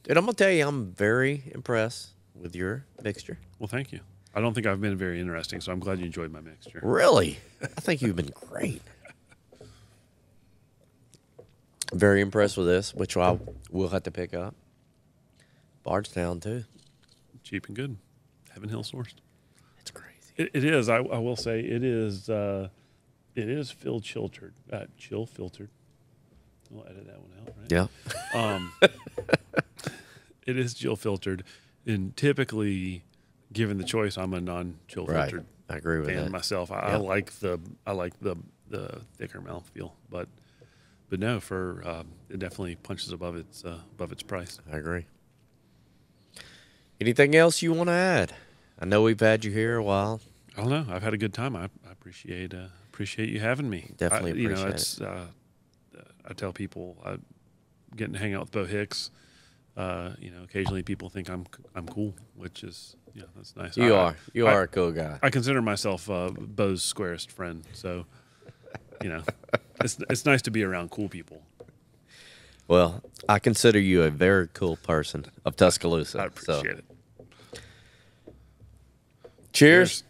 Dude, I'm going to tell you, I'm very impressed with your mixture. Well, thank you. I don't think I've been very interesting, so I'm glad you enjoyed my mixture. Really? I think you've been great. Very impressed with this, which I will have to pick up. Bardstown, too. Cheap and good. Heaven Hill sourced. It's crazy. It is. I will say it is. It is chill filtered. We'll edit that one out, right? Yeah. it is chill filtered, and typically, given the choice, I'm a non-chill Right. filtered I agree with fan that. myself. I Yeah. like the thicker mouthfeel, but no, it definitely punches above its price. I agree. Anything else you want to add? I know we've had you here a while. I don't know. I've had a good time. I appreciate you having me. Definitely appreciate it's I tell people getting to hang out with Bo Hicks. Occasionally people think I'm cool, which is that's nice. You are a cool guy. I consider myself Bo's squarest friend, so it's nice to be around cool people. Well, I consider you a very cool person of Tuscaloosa. I appreciate it. Cheers.